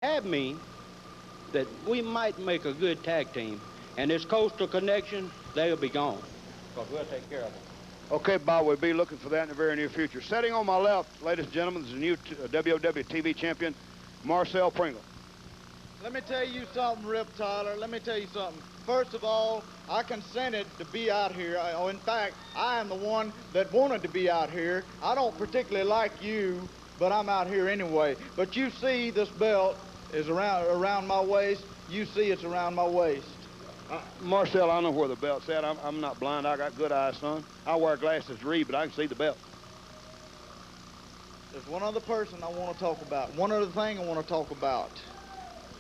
That means that we might make a good tag team, and this Coastal Connection, they'll be gone, because we'll take care of them. Okay, Bob, we'll be looking for that in the very near future. Sitting on my left, ladies and gentlemen, is the new WOW TV champion, Marcel Pringle. Let me tell you something, Rip Tyler. Let me tell you something. First of all, I consented to be out here. In fact, I am the one that wanted to be out here. I don't particularly like you, but I'm out here anyway. But you see this belt is around my waist. You see it's around my waist. Marcel, I know where the belt's at. I'm not blind. I got good eyes, son. I wear glasses to read, but I can see the belt. There's one other person I want to talk about. One other thing I want to talk about.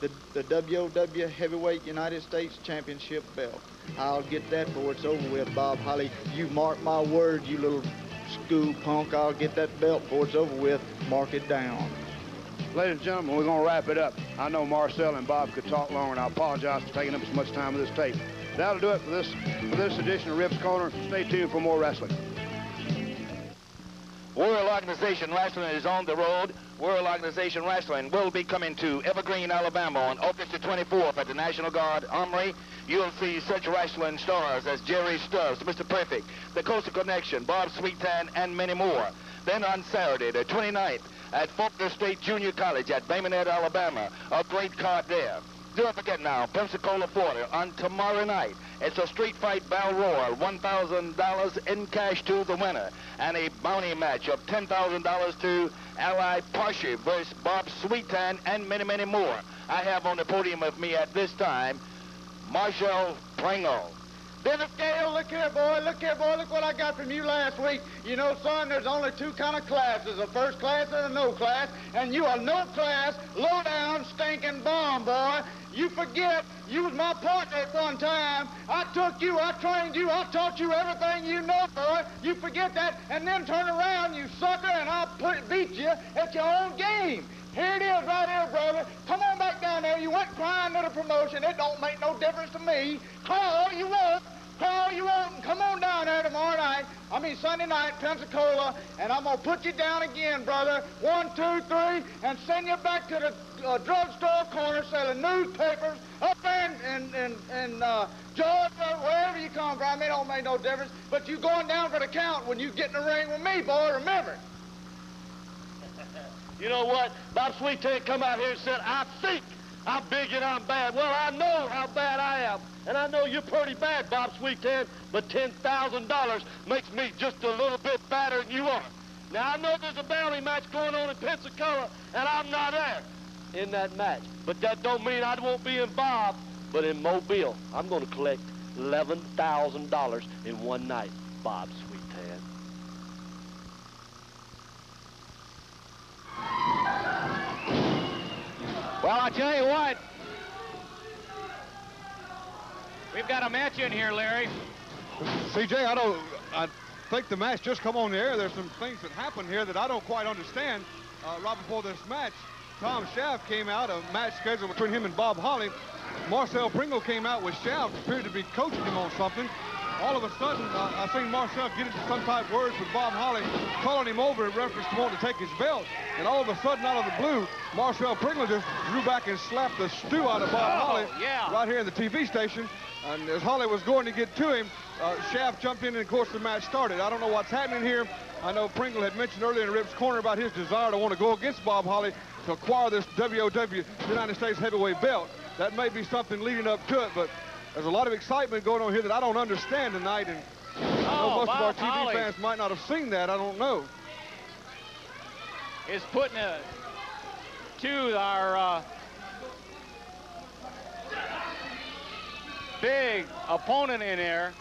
The WOW Heavyweight United States Championship belt. I'll get that before it's over with, Bob Holly. You mark my word, you little school punk. I'll get that belt before it's over with. Mark it down. Ladies and gentlemen, we're going to wrap it up. I know Marcel and Bob could talk longer, and I apologize for taking up as much time with this tape. That'll do it for this edition of Rip's Corner. Stay tuned for more wrestling. World Organization Wrestling is on the road. World Organization Wrestling will be coming to Evergreen, Alabama on August the 24th at the National Guard Armory. You'll see such wrestling stars as Jerry Stubbs, Mr. Perfect, the Coastal Connection, Bob Sweetan, and many more. Then on Saturday, the 29th, at Faulkner State Junior College at Bay Minette, Alabama, a great card there. Don't forget now, Pensacola, Florida, on tomorrow night. It's a street fight battle royal, $1,000 in cash to the winner, and a bounty match of $10,000 to Ally Parshy versus Bob Sweetan, and many, many more. I have on the podium with me at this time, Marcel Pringle. Dennis Gale, look here, boy, look what I got from you last week. You know, son, there's only two kind of classes, a first class and a no class, and you are no class, low down, stinking bomb, boy. You forget you was my partner at one time. I took you, I trained you, I taught you everything you know, boy. You forget that, and then turn around, you sucker, and I'll beat you at your own game. Here it is right here, brother. Come on back down there. You went crying to the promotion. It don't make no difference to me. Cry all you want. Cry all you want, and come on down there tomorrow night. Sunday night, Pensacola, and I'm going to put you down again, brother. 1, 2, 3, and send you back to the drugstore corner selling newspapers up there in Georgia, wherever you come from. It don't make no difference. But you going down for the count when you get in the ring with me, boy, remember. You know what? Bob Sweetan come out here and said, I think I'm big and I'm bad. Well, I know how bad I am. And I know you're pretty bad, Bob Sweetan, but $10,000 makes me just a little bit badder than you are. Now, I know there's a bounty match going on in Pensacola, and I'm not there in that match. But that don't mean I won't be involved. But in Mobile, I'm going to collect $11,000 in one night, Bob Sweetan. Well, I'll tell you what. We've got a match in here, Larry. CJ, I think the match just come on the air. There's some things that happened here that I don't quite understand. Right before this match, Tom Shaft came out, a match scheduled between him and Bob Holly. Marcel Pringle came out with Shaft, appeared to be coaching him on something. All of a sudden, I seen Marcel get into some type of words with Bob Holly, calling him over in reference to wanting to take his belt. And all of a sudden, out of the blue, Marcel Pringle just drew back and slapped the stew out of Bob Holly right here in the TV station. And as Holly was going to get to him, Shaft jumped in, and of course the match started. I don't know what's happening here. I know Pringle had mentioned earlier in Rip's Corner about his desire to want to go against Bob Holly to acquire this WOW United States heavyweight belt. That may be something leading up to it, but there's a lot of excitement going on here that I don't understand tonight, and I know most of our TV fans might not have seen that. I don't know. Is putting to our big opponent in there.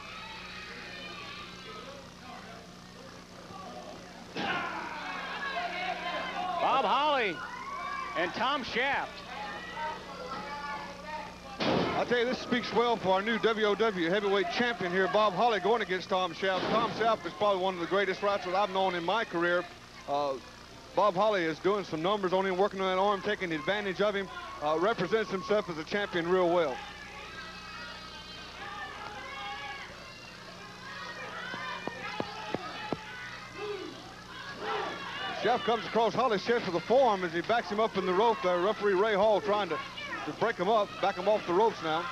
Bob Holly and Tom Shaft. I'll tell you, this speaks well for our new WOW heavyweight champion here, Bob Holly, going against Tom Shaft. Tom Shaft is probably one of the greatest wrestlers I've known in my career. Bob Holly is doing some numbers on him, working on that arm, taking advantage of him, represents himself as a champion real well. Schaff comes across Holly's chest with a forearm as he backs him up in the rope there. Referee Ray Hall trying to break him up, back him off the ropes now.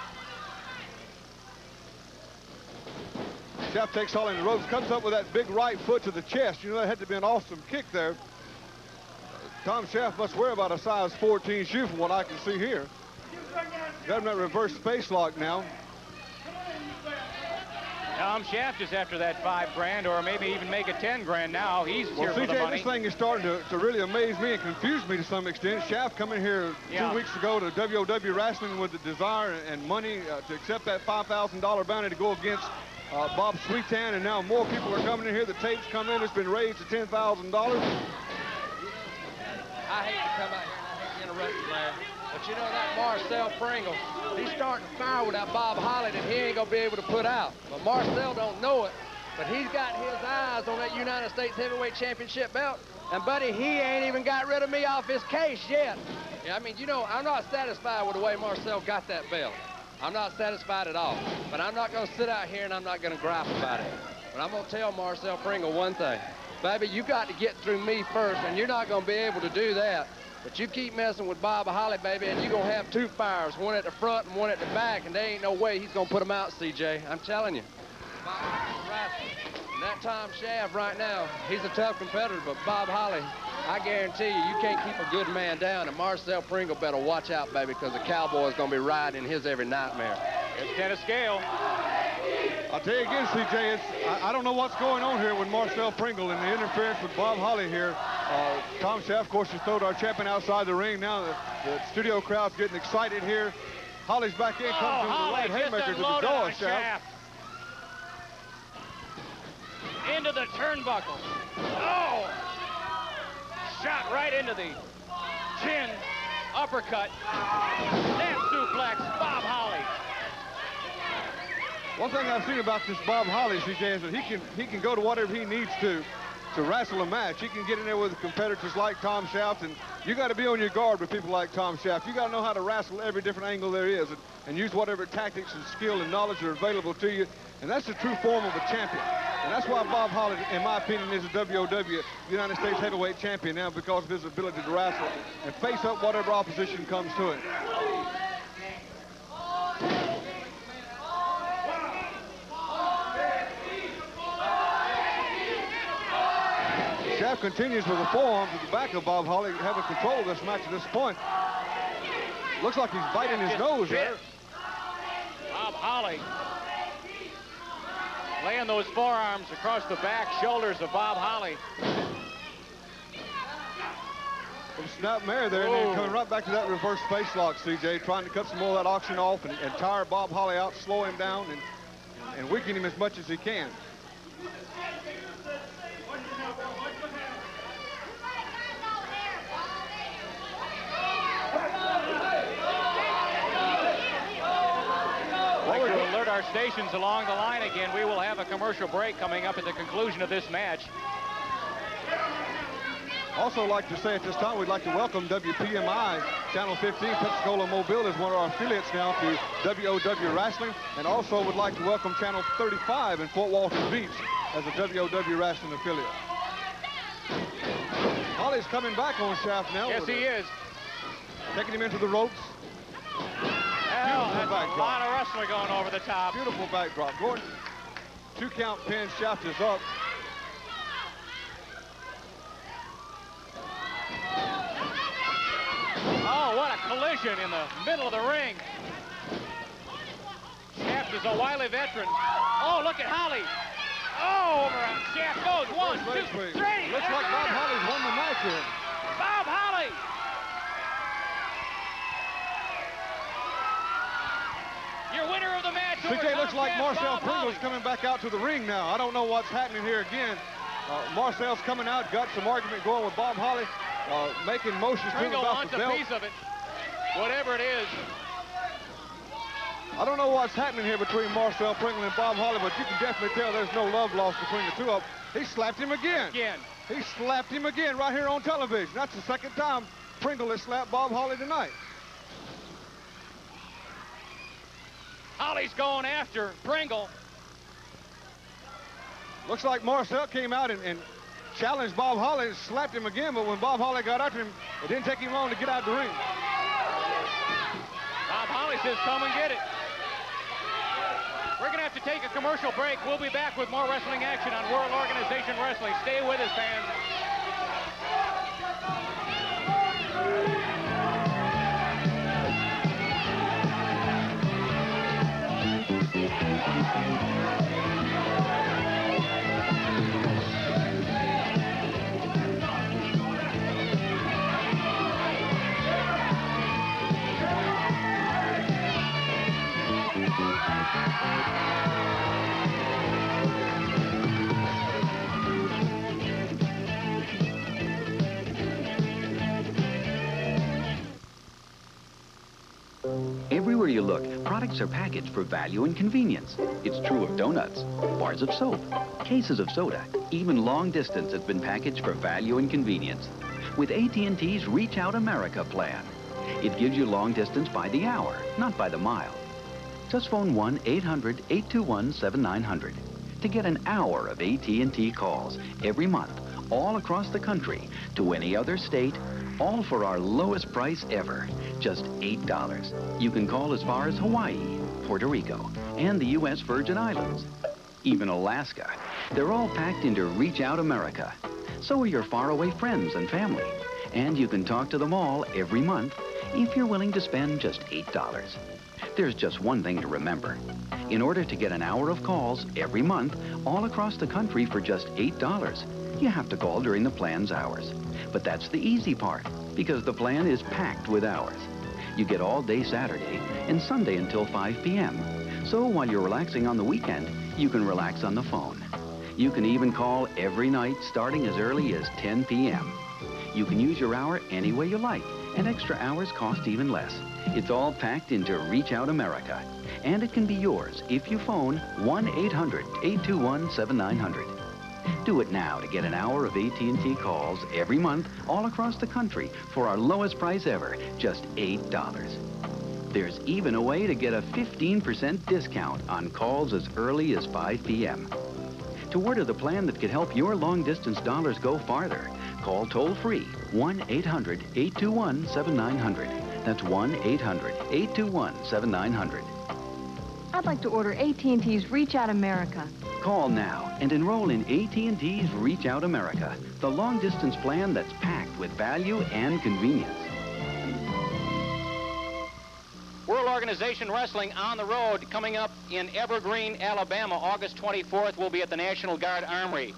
Schaff takes Holly in the ropes, comes up with that big right foot to the chest. You know, that had to be an awesome kick there. Tom Schaff must wear about a size 14 shoe from what I can see here. Got him that reverse space lock now. Tom Schaff is after that $5 grand, or maybe even make it 10 grand now. He's here for the CJ, money. this thing is starting to really amaze me and confuse me to some extent. Schaff coming here 2 weeks ago to WOW Wrestling with the desire and money to accept that $5,000 bounty to go against Bob Sweetan, and now more people are coming in here. The tapes come in. It's been raised to $10,000. I hate to come out here and I hate to interrupt you, Larry, but you know that Marcel Pringle, he's starting to fire with that Bob Holly that he ain't gonna be able to put out. But Marcel don't know it, but he's got his eyes on that United States Heavyweight Championship belt. And buddy, he ain't even got rid of me off his case yet. Yeah, I mean, you know, I'm not satisfied with the way Marcel got that belt. I'm not satisfied at all. But I'm not gonna sit out here and I'm not gonna gripe about it. But I'm gonna tell Marcel Pringle one thing. Baby, you got to get through me first, and you're not going to be able to do that. But you keep messing with Bob Holly, baby, and you're going to have 2 fires, one at the front and one at the back, and there ain't no way he's going to put them out, CJ. I'm telling you. And that Tom Schaff right now, he's a tough competitor, but Bob Holly, I guarantee you, you can't keep a good man down, and Marcel Pringle better watch out, baby, because the Cowboy's going to be riding in his every nightmare. It's Dennis Gale. I'll tell you again, CJ, I don't know what's going on here with Marcel Pringle and the interference with Bob Holly here. Tom Schaff, of course, has thrown our champion outside the ring. Now the studio crowd's getting excited here. Holly's back in, comes in with the right haymaker to the door, Schaff. Into the turnbuckle. Oh! Shot right into the chin. Uppercut. Snap suplex. Bob Holly. One thing I've seen about this Bob Holly, CJ, is that he can go to whatever he needs to wrestle a match. He can get in there with competitors like Tom Schaff, and you got to be on your guard with people like Tom Schaff. You got to know how to wrestle every different angle there is, and use whatever tactics and skill and knowledge are available to you. And that's the true form of a champion. And that's why Bob Holly, in my opinion, is a WOW United States Heavyweight Champion now, because of his ability to wrestle and face up whatever opposition comes to him. Schaff continues with a forearm to the back of Bob Holly, having control of this match at this point. Looks like he's biting his nose there. Bob Holly laying those forearms across the back shoulders of Bob Holly. Some snap mare there, and then coming right back to that reverse face lock, CJ, trying to cut some more of that oxygen off and tire Bob Holly out, slow him down, and weaken him as much as he can. Like to alert our stations along the line again, we will have a commercial break coming up at the conclusion of this match. Also like to say at this time, we'd like to welcome WPMI, Channel 15, Pensacola Mobile is one of our affiliates now to WOW Wrestling, and also would like to welcome Channel 35 in Fort Walton Beach as a WOW Wrestling affiliate. Holly's coming back on Schaff now. Yes, he is. Taking him into the ropes. Well, that's a lot of wrestling going over the top. Beautiful backdrop. Gordon, 2 count pin, Schaff is up. Oh, what a collision in the middle of the ring. Schaff is a wily veteran. Oh, look at Holly. Oh, over on Schaff goes. 1, 2, 3. Looks like Bob Holly's won the match here. Bob Holly. Your winner of the match. CJ, looks like Marcel Pringle's coming back out to the ring now. I don't know what's happening here again. Marcel's coming out, got some argument going with Bob Holly, making motions to him about the belt. Pringle wants a piece of it, whatever it is. I don't know what's happening here between Marcel Pringle and Bob Holly, but you can definitely tell there's no love lost between the two of them. He slapped him again. He slapped him again right here on television. That's the second time Pringle has slapped Bob Holly tonight. Holly's going after Pringle. Looks like Marcel came out and challenged Bob Holly and slapped him again, but when Bob Holly got after him, it didn't take him long to get out of the ring. Bob Holly says, come and get it. We're going to have to take a commercial break. We'll be back with more wrestling action on World Organization Wrestling. Stay with us, fans. Everywhere you look, products are packaged for value and convenience. It's true of donuts, bars of soap, cases of soda. Even long distance has been packaged for value and convenience. With AT&T's Reach Out America plan. It gives you long distance by the hour, not by the mile. Just phone 1-800-821-7900 to get an hour of AT&T calls every month, all across the country, to any other state, all for our lowest price ever, just $8. You can call as far as Hawaii, Puerto Rico, and the U.S. Virgin Islands, even Alaska. They're all packed into Reach Out America. So are your faraway friends and family. And you can talk to them all every month if you're willing to spend just $8. There's just one thing to remember. In order to get an hour of calls every month, all across the country for just $8, you have to call during the plan's hours. But that's the easy part, because the plan is packed with hours. You get all day Saturday and Sunday until 5 p.m. So while you're relaxing on the weekend, you can relax on the phone. You can even call every night starting as early as 10 p.m. You can use your hour any way you like, and extra hours cost even less. It's all packed into Reach Out America, and it can be yours if you phone 1-800-821-7900. Do it now to get an hour of AT&T calls every month all across the country for our lowest price ever, just $8. There's even a way to get a 15% discount on calls as early as 5 p.m. To order the plan that could help your long-distance dollars go farther, call toll-free 1-800-821-7900. That's 1-800-821-7900. I'd like to order AT&T's Reach Out America. Call now and enroll in AT&T's Reach Out America, the long-distance plan that's packed with value and convenience. World Organization Wrestling on the road coming up in Evergreen, Alabama. August 24th, we'll be at the National Guard Armory.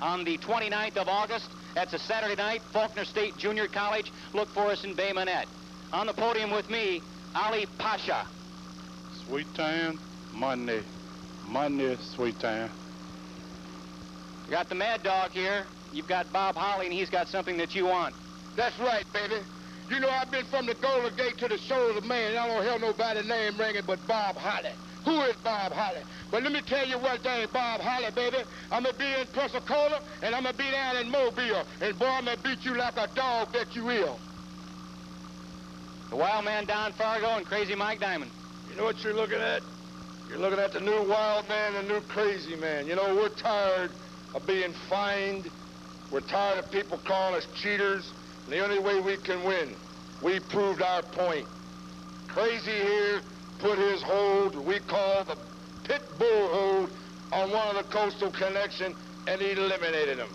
On the 29th of August, that's a Saturday night, Faulkner State Junior College. Look for us in Bay Minette. On the podium with me, Ali Pasha. Sweet Town, Monday, Sweet Town. You got the Mad Dog here. You've got Bob Holly, and he's got something that you want. That's right, baby. You know, I've been from the Golden Gate to the Shoulder of Man. I don't hear nobody's name ringing but Bob Holly. Who is Bob Holly? But let me tell you what, that ain't Bob Holly, baby. I'm going to be in Pensacola, and I'm going to be down in Mobile. And, boy, I'm going to beat you like a dog that you will. The Wild Man Don Fargo and Crazy Mike Diamond. You know what you're looking at? You're looking at the new Wild Man and the new Crazy Man. You know, we're tired of being fined. We're tired of people calling us cheaters. And the only way we can win, we proved our point. Crazy here put his hold, we call the pit bull hold, on one of the Coastal Connection, and he eliminated him.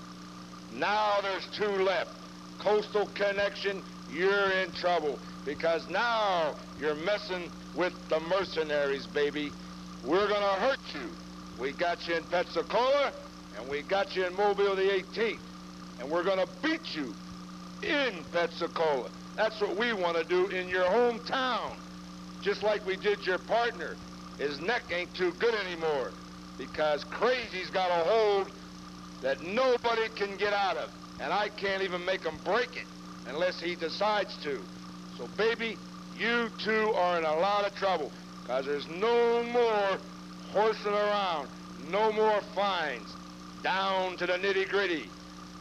Now there's two left. Coastal Connection, you're in trouble, because now you're messing with the mercenaries, baby. We're gonna hurt you. We got you in Pensacola, and we got you in Mobile the 18th, and we're gonna beat you in Pensacola. That's what we want to do in your hometown. Just like we did your partner. His neck ain't too good anymore because Crazy's got a hold that nobody can get out of. And I can't even make him break it unless he decides to. So, baby, you two are in a lot of trouble because there's no more horsing around, no more fines. Down to the nitty-gritty.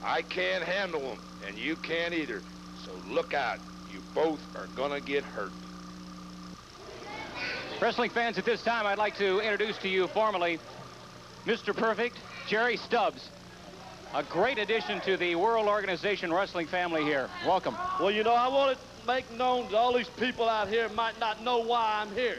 I can't handle them, and you can't either. So look out. You both are gonna get hurt. Wrestling fans, at this time, I'd like to introduce to you formally Mr. Perfect, Jerry Stubbs. A great addition to the World Organization Wrestling family here. Welcome. Well, you know, I want to make known to all these people out here might not know why I'm here.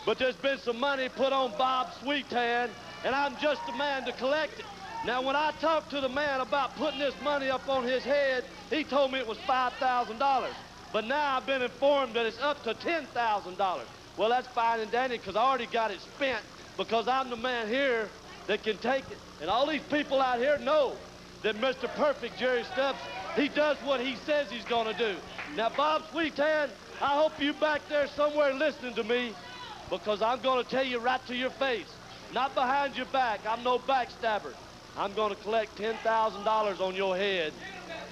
But there's been some money put on Bob Sweetan, and I'm just the man to collect it. Now, when I talked to the man about putting this money up on his head, he told me it was $5,000. But now I've been informed that it's up to $10,000. Well, that's fine and dandy, because I already got it spent, because I'm the man here that can take it. And all these people out here know that Mr. Perfect, Jerry Stubbs, he does what he says he's going to do. Now, Bob Sweetan, I hope you back there somewhere listening to me, because I'm going to tell you right to your face, not behind your back. I'm no backstabber. I'm going to collect $10,000 on your head,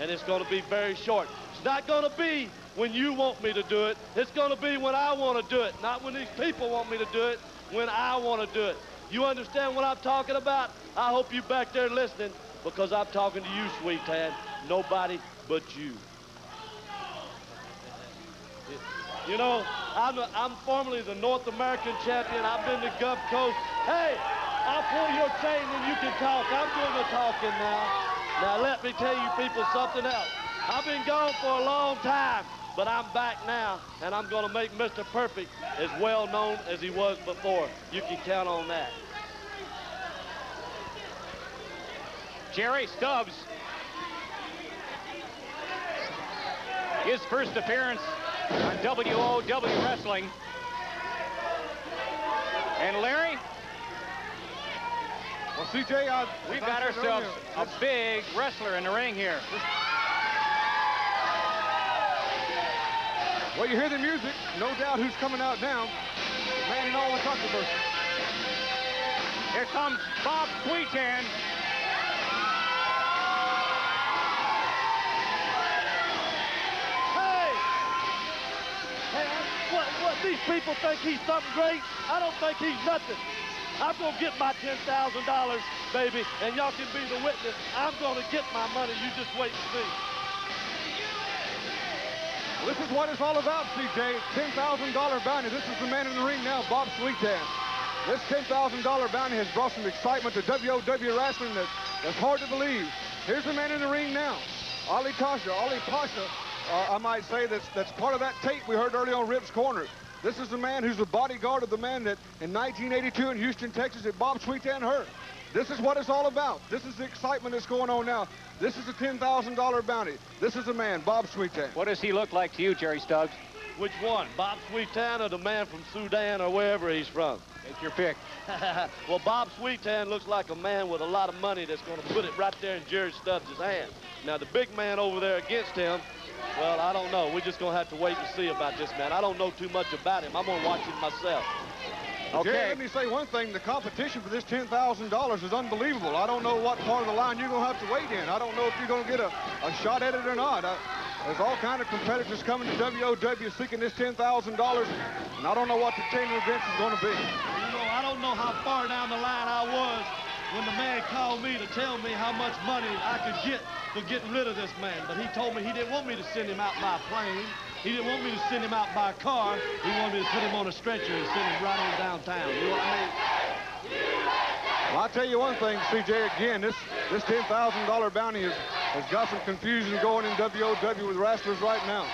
and it's going to be very short. It's not going to be when you want me to do it. It's going to be when I want to do it, not when these people want me to do it, when I want to do it. You understand what I'm talking about? I hope you back there listening, because I'm talking to you, Sweetan. Nobody but you. You know, I'm formerly the North American champion. I've been to Gulf Coast. Hey, I'll pull your chain and you can talk. I'm doing the talking now. Now, let me tell you people something else. I've been gone for a long time, but I'm back now, and I'm going to make Mr. Perfect as well known as he was before. You can count on that. Jerry Stubbs. His first appearance on WOW Wrestling. And Larry? Well, CJ, we've got ourselves a big wrestler in the ring here. Well, you hear the music. No doubt who's coming out now. Man in all the controversy. Here comes Bob Sweetan. What these people think he's something great? I don't think he's nothing. I'm going to get my $10,000, baby, and y'all can be the witness. I'm going to get my money. You just wait and see. Well, this is what it's all about, CJ. $10,000 bounty. This is the man in the ring now, Bob Sweetan. This $10,000 bounty has brought some excitement to WOW Wrestling that's hard to believe. Here's the man in the ring now, Ali Pasha. I might say that's part of that tape we heard early on Rip's Corner. This is the man who's the bodyguard of the man that in 1982 in Houston, Texas, that Bob Sweetan hurt. This is what it's all about. This is the excitement that's going on now. This is a $10,000 bounty. This is the man, Bob Sweetan. What does he look like to you, Jerry Stubbs? Which one, Bob Sweetan or the man from Sudan or wherever he's from? Take your pick. Well, Bob Sweetan looks like a man with a lot of money that's going to put it right there in Jerry Stubbs' hand. Now, the big man over there against him, well, I don't know. We're just going to have to wait and see about this man. I don't know too much about him. I'm going to watch him myself. Okay. Jerry, let me say one thing. The competition for this $10,000 is unbelievable. I don't know what part of the line you're going to have to wait in. I don't know if you're going to get a shot at it or not. There's all kind of competitors coming to WOW seeking this $10,000, and I don't know what the chain of events is going to be. You know, I don't know how far down the line I was when the man called me to tell me how much money I could get for getting rid of this man. But he told me he didn't want me to send him out by plane. He didn't want me to send him out by car. He wanted me to put him on a stretcher and send him right on downtown. You know what I mean? Well, I'll tell you one thing, CJ, again, this $10,000 bounty has got some confusion going in WOW with wrestlers right now.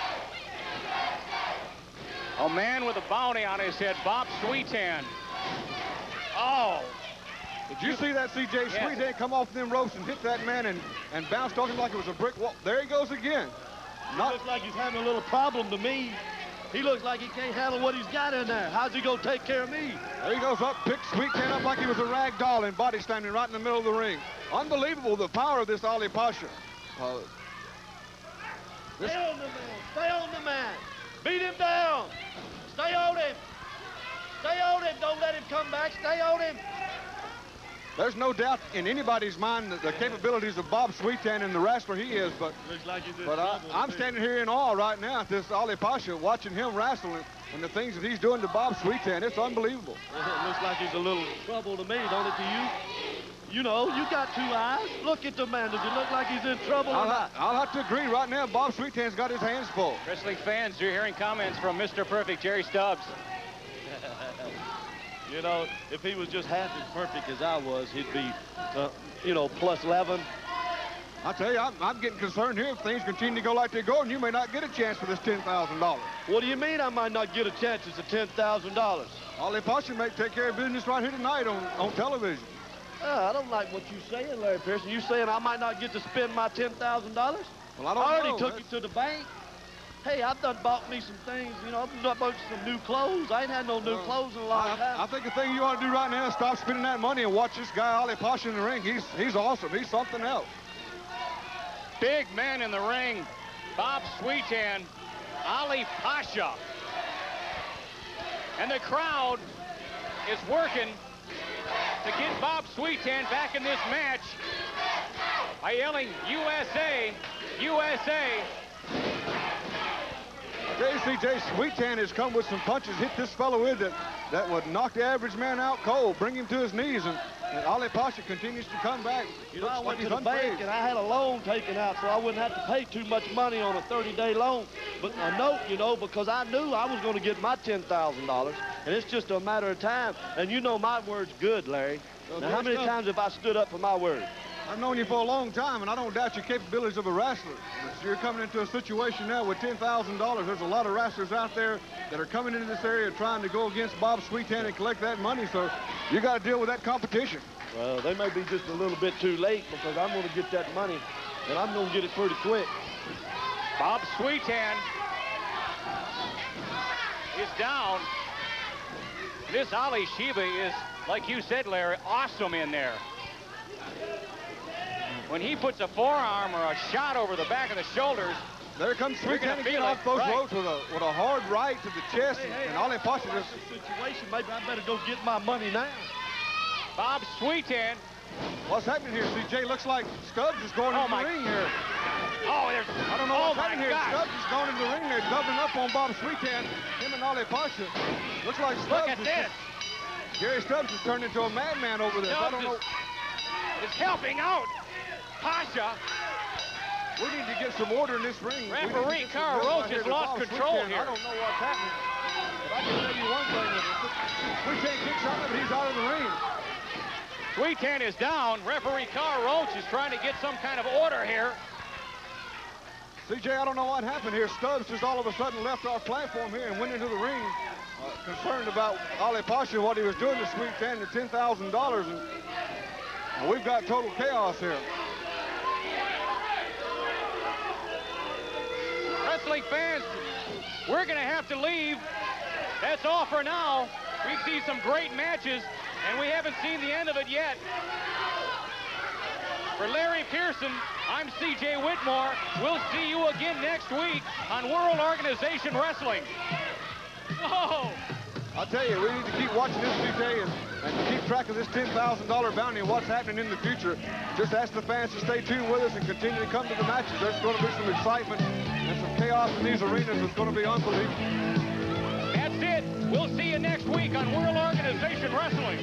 A man with a bounty on his head, Bob Sweetan. Oh. Did you see that, CJ? Yes. Sweetan come off them ropes and hit that man and bounced off him like it was a brick wall. There he goes again. He looks like he's having a little problem to me. He looks like he can't handle what he's got in there. How's he going to take care of me? There he goes up, picks Sweetan up like he was a rag doll and body slamming right in the middle of the ring. Unbelievable, the power of this Ali Pasha. Stay on the man. Stay on the man. Beat him down. Stay on him. Stay on him. Don't let him come back. Stay on him. There's no doubt in anybody's mind that the capabilities of Bob Sweetan and the wrestler he is, but I'm standing here in awe right now at this Ali Pasha, watching him wrestle and the things that he's doing to Bob Sweetan. It's unbelievable. It looks like he's a little trouble to me, don't it to you? You know, you got two eyes. Look at the man. Does he look like he's in trouble or not? I'll have to agree right now. Bob Sweetan's got his hands full. Wrestling fans, you're hearing comments from Mr. Perfect, Jerry Stubbs. You know, if he was just half as perfect as I was, he'd be, you know, plus 11. I tell you, I'm getting concerned here. If things continue to go like they're going, you may not get a chance for this $10,000. What do you mean I might not get a chance? It's a $10,000. Ollie Pasha may take care of business right here tonight on television. I don't like what you're saying, Larry Pearson. You saying I might not get to spend my $10,000? Well, I don't know. I already took it to the bank. Hey, I've done bought me some things, you know, I've done bought some new clothes. I ain't had no new clothes in a long time. I think the thing you ought to do right now is stop spending that money and watch this guy, Ollie Pasha, in the ring. He's awesome. He's something else. Big man in the ring, Bob Sweetan, Ali Pasha. And the crowd is working to get Bob Sweetan back in this match by yelling, USA, USA. JCJ Sweetan has come with some punches, hit this fellow with that would knock the average man out cold, bring him to his knees, and Ali Pasha continues to come back. You know, I went to the bank and I had a loan taken out so I wouldn't have to pay too much money on a 30-day loan. But a note, you know, because I knew I was going to get my $10,000, and it's just a matter of time. And you know my word's good, Larry. Now, how many times have I stood up for my word? I've known you for a long time, and I don't doubt your capabilities of a wrestler. But you're coming into a situation now with $10,000. There's a lot of wrestlers out there that are coming into this area trying to go against Bob Sweetan and collect that money, so you got to deal with that competition. Well, they may be just a little bit too late because I'm going to get that money, and I'm going to get it pretty quick. Bob Sweetan is down. This Ali Shiva is, like you said, Larry, awesome in there. When he puts a forearm or a shot over the back of the shoulders, there comes Sweetan again off those ropes with a hard right to the chest, and Ali Pasha just... situation, maybe I better go get my money now. Bob Sweetan. What's happening here, CJ? Looks like Stubbs is going into the ring here. Oh, there's... I don't know what's happening here. Stubbs is going into the ring there, doubling up on Bob Sweetan. Him and Ali Pasha. Looks like Stubbs. Look at this. Gary Stubbs has turned into a madman over this. I don't know. Is helping out Pasha. We need to get some order in this ring. Referee Carl Roach has lost control here. I don't know what's happening. But I can tell you one thing. Sweetan kicks out of it, he's out of the ring. Sweetan is down. Referee Carl Roach is trying to get some kind of order here. CJ, I don't know what happened here. Stubbs just all of a sudden left our platform here and went into the ring, concerned about Ali Pasha, what he was doing to Sweetan, the $10,000, and we've got total chaos here. Wrestling fans, we're going to have to leave. That's all for now. We see some great matches, and we haven't seen the end of it yet. For Larry Pearson, I'm C.J. Whitmore. We'll see you again next week on World Organization Wrestling. Whoa! I'll tell you, we need to keep watching this, CJ, and keep track of this $10,000 bounty and what's happening in the future. Just ask the fans to stay tuned with us and continue to come to the matches. There's going to be some excitement and some chaos in these arenas. It's going to be unbelievable. That's it. We'll see you next week on World Organization Wrestling.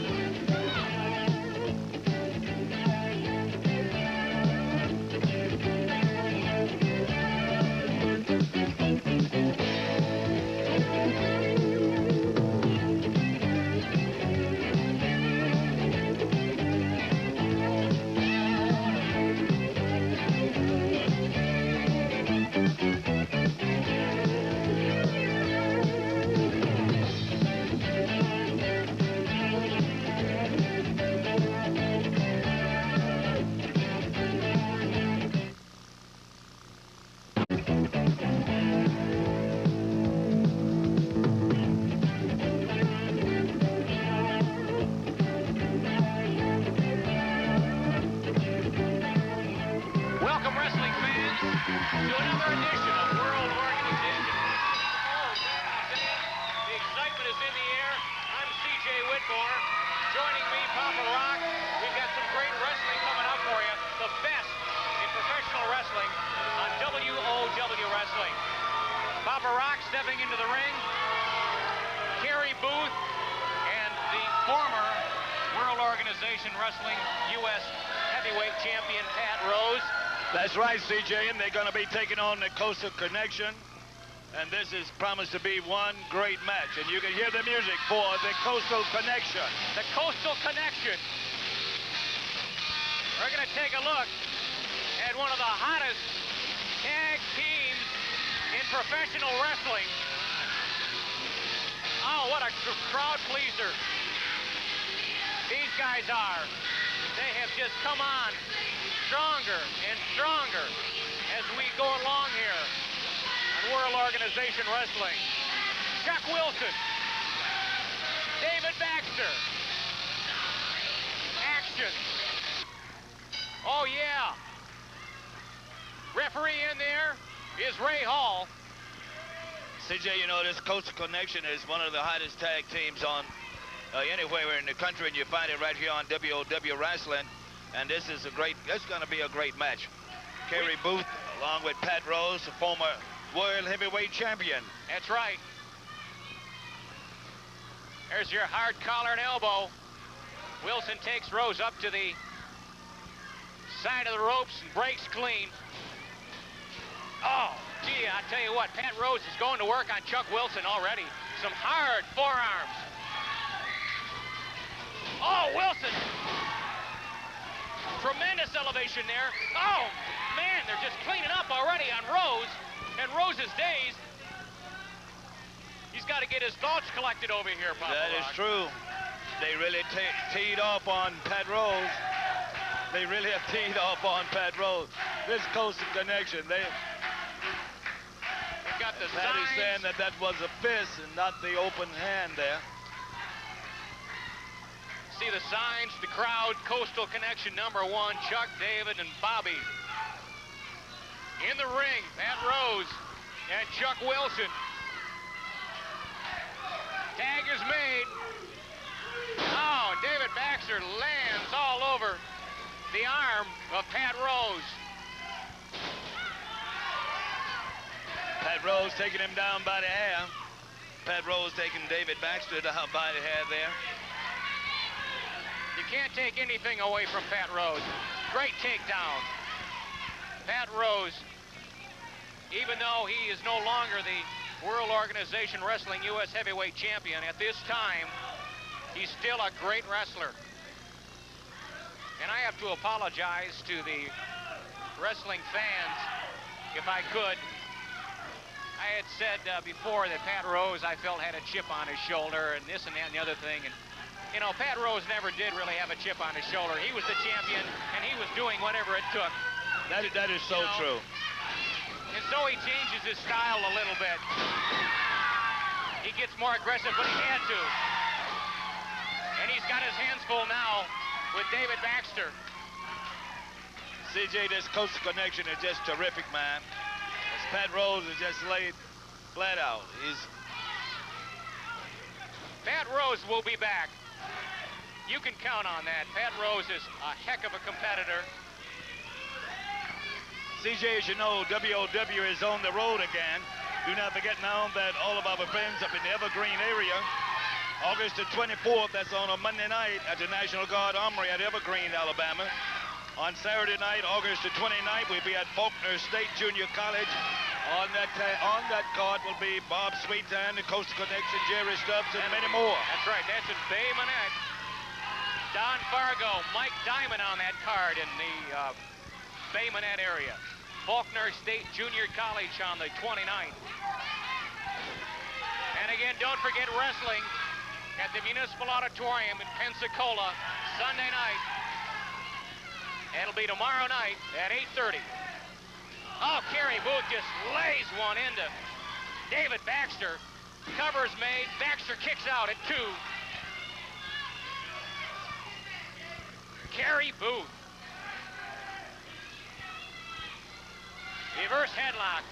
Wrestling U.S. heavyweight champion Pat Rose. That's right, CJ, and they're going to be taking on the Coastal Connection. And this is promised to be one great match. And you can hear the music for the Coastal Connection. The Coastal Connection. We're going to take a look at at one of the hottest tag teams in professional wrestling. Oh, what a crowd pleaser these guys are. They have just come on stronger and stronger as we go along here on World Organization Wrestling. Chuck Wilson, David Baxter, action. Oh, yeah. Referee in there is Ray Hall. CJ, you know, this Coastal Connection is one of the hottest tag teams on anywhere in the country, and you find it right here on WOW Wrestling. And this is it's going to be a great match. Kerry Booth, along with Pat Rose, the former World Heavyweight Champion. That's right. There's your hard collar and elbow. Wilson takes Rose up to the side of the ropes and breaks clean. Oh, gee, I tell you what, Pat Rose is going to work on Chuck Wilson already. Some hard forearms. Oh, Wilson. Tremendous elevation there. Oh, man, they're just cleaning up already on Rose. And Rose is dazed. He's got to get his thoughts collected over here, Papa That Rock. is true. They really teed off on Pat Rose. They really have teed off on Pat Rose. This Coastal Connection, they've got the Pat is signs. saying that was a fist and not the open hand there. See the signs, the crowd, Coastal Connection #1, Chuck, David, and Bobby. In the ring, Pat Rose and Chuck Wilson. Tag is made. Oh, David Baxter lands all over the arm of Pat Rose. Pat Rose taking him down by the hair. Pat Rose taking David Baxter down by the hair there. You can't take anything away from Pat Rose. Great takedown. Pat Rose, even though he is no longer the World Organization Wrestling U.S. Heavyweight Champion, at this time, he's still a great wrestler. And I have to apologize to the wrestling fans, if I could. I had said before that Pat Rose, I felt, had a chip on his shoulder and this and that and the other thing. And, you know, Pat Rose never did really have a chip on his shoulder. He was the champion, and he was doing whatever it took. That is so true. And so he changes his style a little bit. He gets more aggressive, but he had to. And he's got his hands full now with David Baxter. CJ, this Coastal Connection is just terrific, man. As Pat Rose is just laid flat out. Pat Rose will be back. You can count on that. Pat Rose is a heck of a competitor. CJ, as you know, WOW is on the road again. Do not forget now that all of our friends up in the Evergreen area, August the 24th, that's on a Monday night at the National Guard Armory at Evergreen, Alabama. On Saturday night, August the 29th, we'll be at Faulkner State Junior College. On that card will be Bob Sweetan, the Coastal Connection, Jerry Stubbs, and many more. That's right. That's in Bay Minette. Don Fargo, Mike Diamond on that card in the Bay Minette area. Faulkner State Junior College on the 29th. And again, don't forget wrestling at the Municipal Auditorium in Pensacola, Sunday night. It'll be tomorrow night at 8:30. Oh, Kerry Booth just lays one into David Baxter. Cover's made. Baxter kicks out at 2. Kerry Booth. Reverse headlock.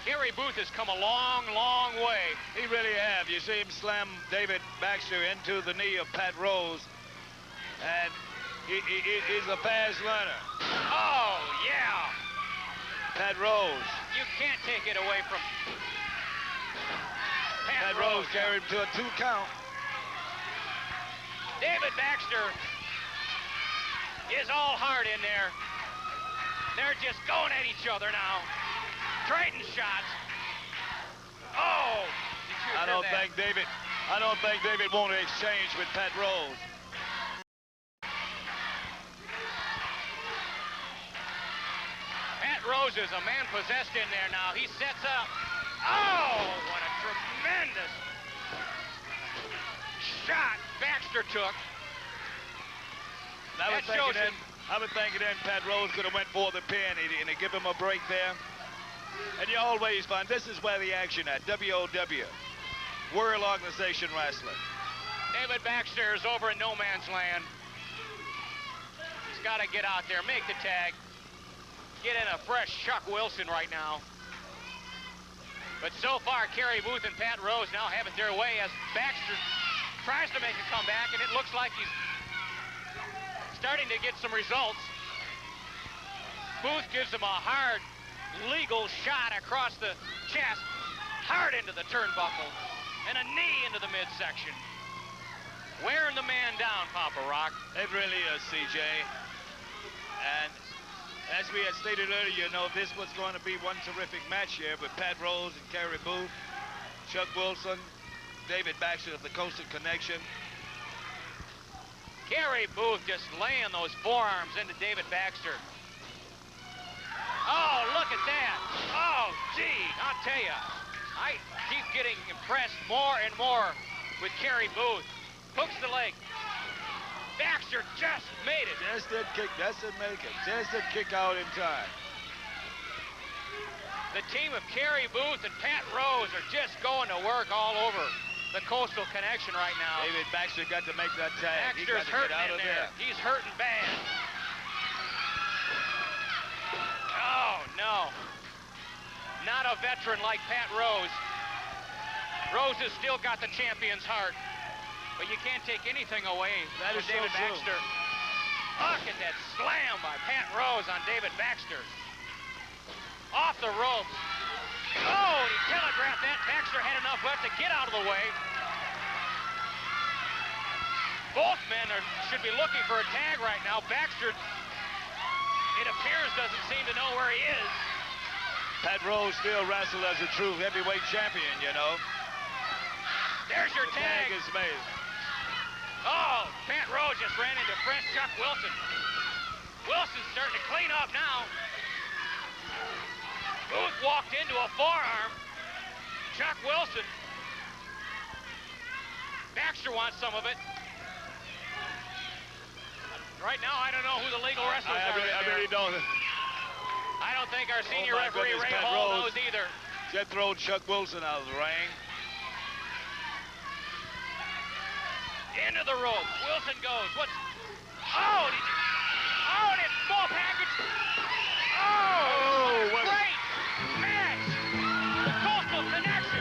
Kerry Booth has come a long, long way. He really have. You see him slam David Baxter into the knee of Pat Rose. And he's a fast runner. Oh, yeah. Pat Rose. You can't take it away from Pat Rose carried him to a 2 count. David Baxter is all hard in there. They're just going at each other now. Trading shots. Oh, did you I hear don't that? think David want to exchange with Pat Rose. Rose is a man possessed in there now. He sets up. Oh, what a tremendous shot Baxter took. I was thinking then Pat Rose could have went for the pin and he give him a break there. And you always find this is where the action at WOW, World Organization Wrestling. David Baxter is over in no man's land. He's got to get out there, make the tag, get in a fresh Chuck Wilson right now. But so far, Kerry Booth and Pat Rose now have it their way as Baxter tries to make a comeback, and it looks like he's starting to get some results. Booth gives him a hard, legal shot across the chest, hard into the turnbuckle, and a knee into the midsection. Wearing the man down, Papa Rock. It really is, CJ. And as we had stated earlier, you know, this was going to be one terrific match here with Pat Rose and Kerry Booth, Chuck Wilson, David Baxter of the Coastal Connection. Kerry Booth just laying those forearms into David Baxter. Oh, look at that. Oh, gee, I'll tell you, I keep getting impressed more and more with Kerry Booth. Hooks the leg. Baxter just made it. Just didn't make it. Just didn't kick out in time. The team of Kerry Booth and Pat Rose are just going to work all over the Coastal Connection right now. David Baxter got to make that tag. Baxter's hurting in there. He's hurting bad. Oh, no. Not a veteran like Pat Rose. Rose has still got the champion's heart. But you can't take anything away from David Baxter. Look at that slam by Pat Rose on David Baxter. Off the ropes. Oh, he telegraphed that. Baxter had enough left to get out of the way. Both men should be looking for a tag right now. Baxter, it appears, doesn't seem to know where he is. Pat Rose still wrestled as a true heavyweight champion, you know. There's your tag. The tag is made. Oh, Pat Rose just ran into fresh Chuck Wilson. Wilson's starting to clean up now. Booth walked into a forearm. Chuck Wilson. Baxter wants some of it. Right now, I don't know who the legal wrestlers are. I really don't. I don't think our senior referee, Ray Hall, knows either. Just throw Chuck Wilson out of the ring. Into the ropes. Wilson goes. What's... Oh, and it's full package. Oh, what a great match. The Coastal Connection.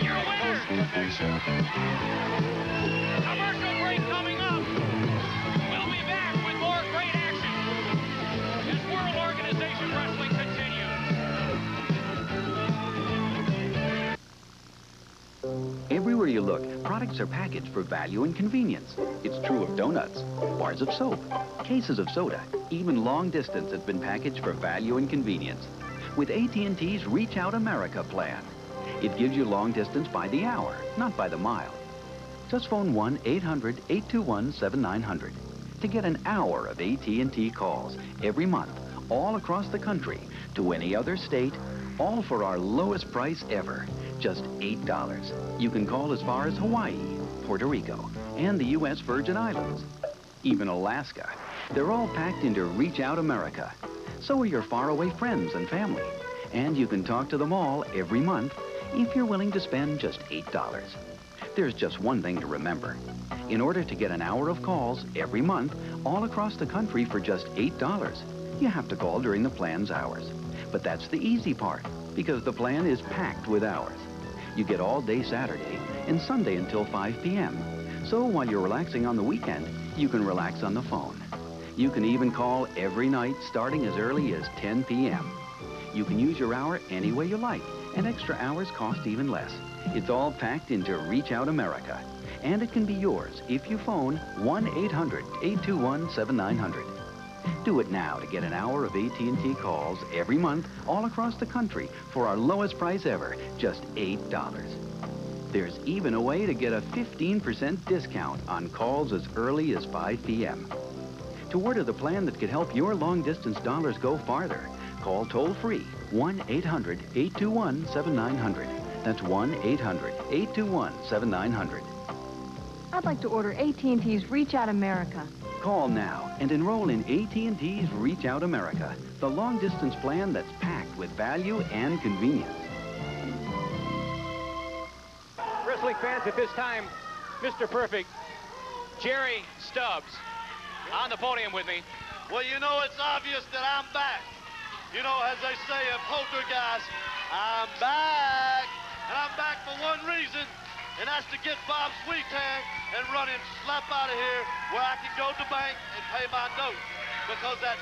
Your winner. Commercial break coming up. We'll be back with more great action as World Organization Wrestling continues. Everywhere you look, products are packaged for value and convenience. It's true of donuts, bars of soap, cases of soda, even long distance has been packaged for value and convenience. With AT&T's Reach Out America plan, it gives you long distance by the hour, not by the mile. Just phone 1-800-821-7900 to get an hour of AT&T calls every month, all across the country, to any other state, all for our lowest price ever. Just $8. You can call as far as Hawaii, Puerto Rico, and the U.S. Virgin Islands, even Alaska. They're all packed into Reach Out America. So are your faraway friends and family. And you can talk to them all every month if you're willing to spend just $8. There's just one thing to remember. In order to get an hour of calls every month, all across the country for just $8, you have to call during the plan's hours. But that's the easy part, because the plan is packed with hours. You get all day Saturday and Sunday until 5 p.m. So while you're relaxing on the weekend, you can relax on the phone. You can even call every night starting as early as 10 p.m. You can use your hour any way you like, and extra hours cost even less. It's all packed into Reach Out America, and it can be yours if you phone 1-800-821-7900. Do it now to get an hour of AT&T calls every month all across the country for our lowest price ever, just $8. There's even a way to get a 15% discount on calls as early as 5 p.m. To order the plan that could help your long-distance dollars go farther, call toll-free 1-800-821-7900. That's 1-800-821-7900. I'd like to order AT&T's Reach Out America. Call now and enroll in AT&T's Reach Out America, the long-distance plan that's packed with value and convenience. Wrestling fans, at this time, Mr. Perfect, Jerry Stubbs, on the podium with me. Well, you know, it's obvious that I'm back. You know, as they say in Poltergeist, I'm back. And I'm back for one reason, and that's to get Bob Sweetan and run him slap out of here where I can go to the bank and pay my note. Because that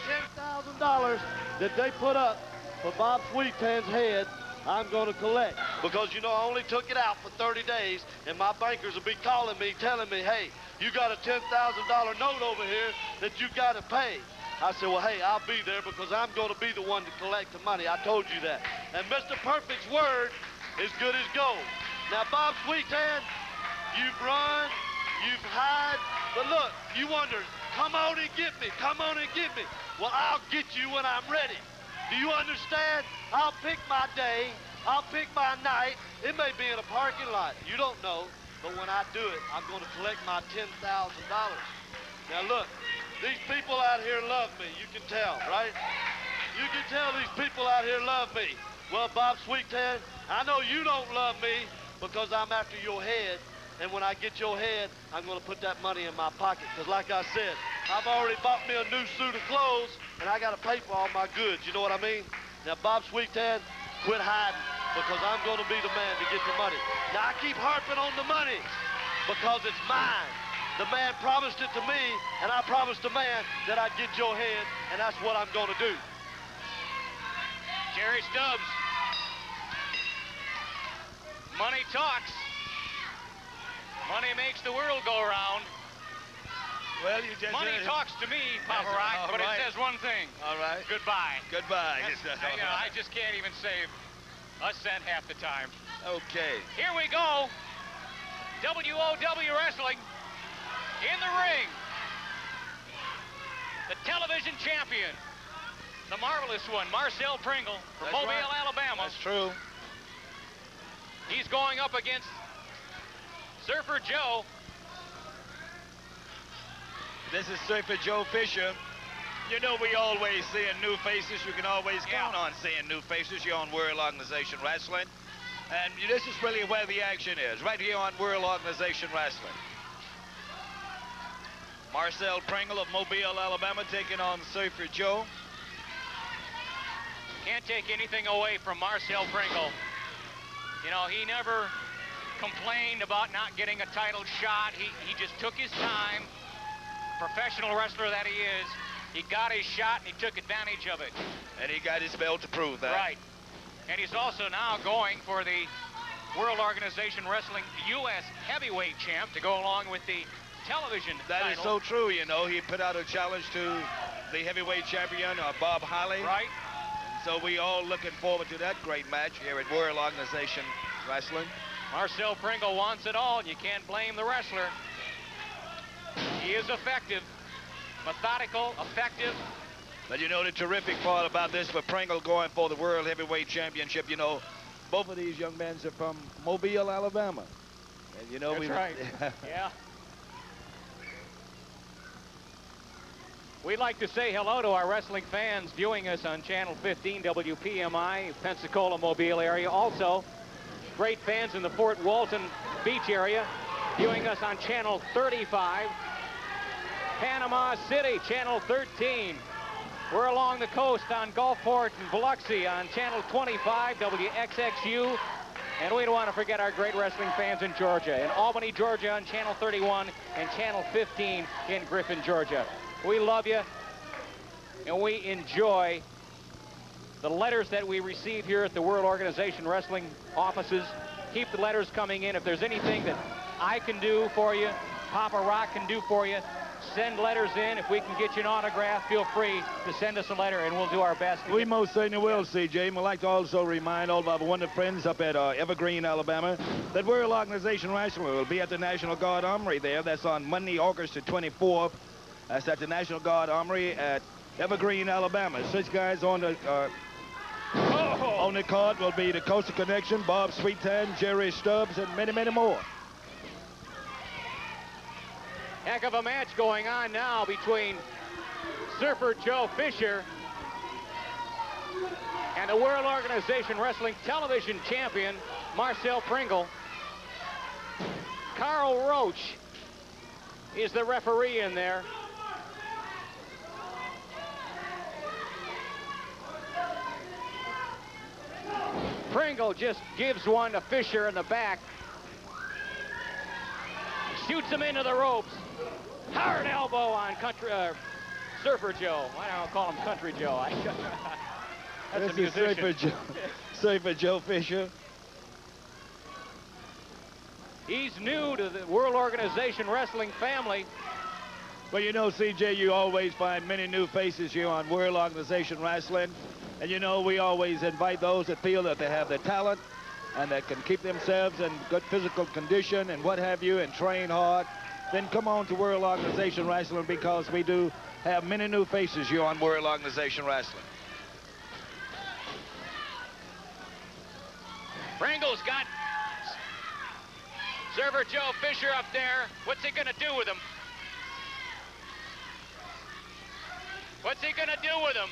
$10,000 that they put up for Bob Sweetan's head, I'm going to collect. Because, you know, I only took it out for 30 days, and my bankers will be calling me, telling me, hey, you got a $10,000 note over here that you got to pay. I said, well, hey, I'll be there because I'm going to be the one to collect the money. I told you that. And Mr. Perfect's word is good as gold. Now, Bob Sweetan, you've run, you've hid, but look, you wonder, come on and get me, come on and get me. Well, I'll get you when I'm ready. Do you understand? I'll pick my day, I'll pick my night. It may be in a parking lot, you don't know, but when I do it, I'm going to collect my $10,000. Now, look, these people out here love me, you can tell, right? You can tell these people out here love me. Well, Bob Sweetan, I know you don't love me because I'm after your head, and when I get your head, I'm going to put that money in my pocket. Because like I said, I've already bought me a new suit of clothes, and I got to pay for all my goods. You know what I mean? Now, Bob Sweetan, quit hiding, because I'm going to be the man to get the money. Now, I keep harping on the money because it's mine. The man promised it to me, and I promised the man that I'd get your head, and that's what I'm going to do. Jerry Stubbs. Money talks. Money makes the world go around. Well, you just... Money talks to me, Papa Rock, but right. It says one thing. All right. Goodbye. Goodbye. I just can't even save a cent half the time. Okay. Here we go. WOW Wrestling in the ring. The television champion. The marvelous one, Marcel Pringle from Mobile, right. Alabama. That's true. He's going up against Surfer Joe. This is Surfer Joe Fisher. You know, we always seeing new faces. You can always count on seeing new faces here on World Organization Wrestling. And this is really where the action is, right here on World Organization Wrestling. Marcel Pringle of Mobile, Alabama, taking on Surfer Joe. Can't take anything away from Marcel Pringle. You know, he never complained about not getting a title shot. He just took his time. Professional wrestler that he is. He got his shot and he took advantage of it. And he got his belt to prove that. Right. And he's also now going for the World Organization Wrestling U.S. Heavyweight Champ to go along with the television That title. is so true, you know. He put out a challenge to the heavyweight champion, Bob Holly. Right. And so we all looking forward to that great match here at World Organization Wrestling. Marcel Pringle wants it all, and you can't blame the wrestler. He is effective, methodical, effective. But you know, the terrific part about this for Pringle going for the World Heavyweight Championship, you know, both of these young men are from Mobile, Alabama. And you know, That's right. Yeah. We'd like to say hello to our wrestling fans viewing us on Channel 15 WPMI, Pensacola, Mobile area. Also, great fans in the Fort Walton Beach area viewing us on Channel 35. Panama City, Channel 13. We're along the coast on Gulfport and Biloxi on Channel 25, WXXU. And we don't want to forget our great wrestling fans in Georgia. In Albany, Georgia on Channel 31 and Channel 15 in Griffin, Georgia. We love you, and we enjoy the letters that we receive here at the World Organization Wrestling offices. Keep the letters coming in. If there's anything that I can do for you, Papa Rock can do for you, send letters in. If we can get you an autograph, feel free to send us a letter, and we'll do our best. We most certainly will, CJ. And we'd like to also remind all of our wonderful friends up at Evergreen, Alabama, that World Organization Wrestling will be at the National Guard Armory there. That's on Monday, August the 24th. That's at the National Guard Armory at Evergreen, Alabama. 6 guys on the on the card will be the Coastal Connection, Bob Sweetan, Jerry Stubbs, and many, many more. Heck of a match going on now between Surfer Joe Fisher and the World Organization Wrestling Television Champion, Marcel Pringle. Carl Roach is the referee in there. Pringle just gives one to Fisher in the back. Shoots him into the ropes. Hard elbow on Surfer Joe. Why don't I call him Country Joe? That's a musician. Surfer Joe Fisher. He's new to the World Organization Wrestling family. Well, you know, CJ, you always find many new faces here on World Organization Wrestling. And, you know, we always invite those that feel that they have the talent and that can keep themselves in good physical condition and what have you and train hard. Then come on to World Organization Wrestling, because we do have many new faces here on World Organization Wrestling. Pringle's got Surfer Joe Fisher up there. What's he gonna do with him? What's he gonna do with him?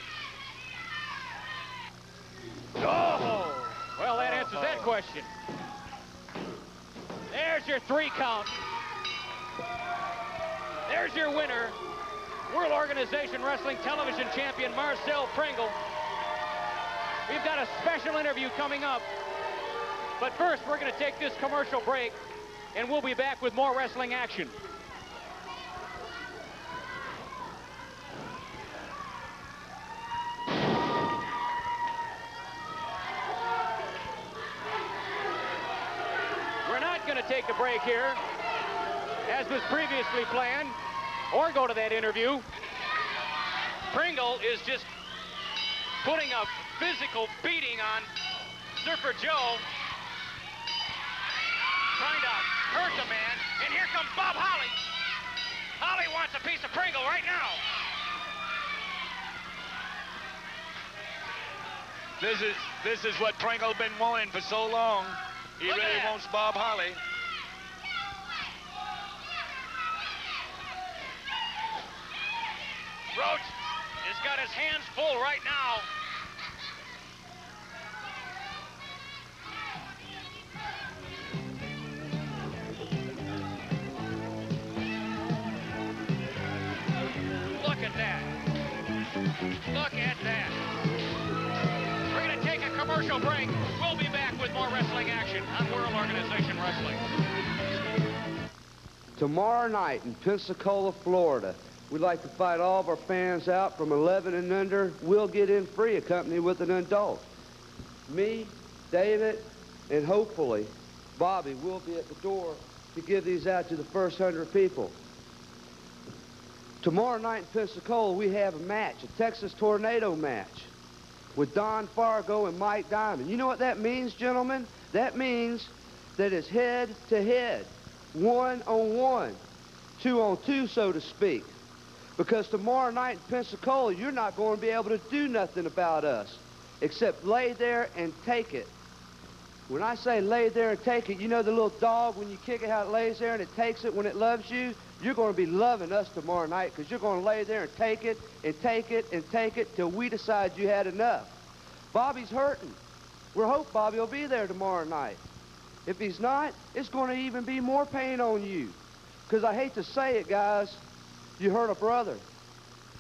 Oh! Well, that answers that question. There's your 3 count. There's your winner, World Organization Wrestling Television Champion Marcel Pringle. We've got a special interview coming up. But first, we're going to take this commercial break, and we'll be back with more wrestling action. We're not going to take a break here, as was previously planned, or go to that interview. Pringle is just putting a physical beating on Surfer Joe, trying to hurt the man, and here comes Bob Holly. Holly wants a piece of Pringle right now. This is what Pringle's been wanting for so long. He really wants Bob Holly. Roach has got his hands full right now. Look at that. Look at that. We're going to take a commercial break. We'll be back with more wrestling action on World Organization Wrestling. Tomorrow night in Pensacola, Florida, we'd like to invite all of our fans out from 11 and under. We'll get in free, accompanied with an adult. Me, David, and hopefully Bobby will be at the door to give these out to the first 100 people. Tomorrow night in Pensacola, we have a match, a Texas Tornado match, with Don Fargo and Mike Diamond. You know what that means, gentlemen? That means that it's head-to-head, 1-on-1, 2-on-2, so to speak. Because tomorrow night in Pensacola, you're not going to be able to do nothing about us except lay there and take it. When I say lay there and take it, you know the little dog, when you kick it, how it lays there and it takes it when it loves you? You're going to be loving us tomorrow night, because you're going to lay there and take it and take it and take it till we decide you had enough. Bobby's hurting. We hope Bobby will be there tomorrow night. If he's not, it's going to even be more pain on you. Because I hate to say it, guys, you hurt a brother.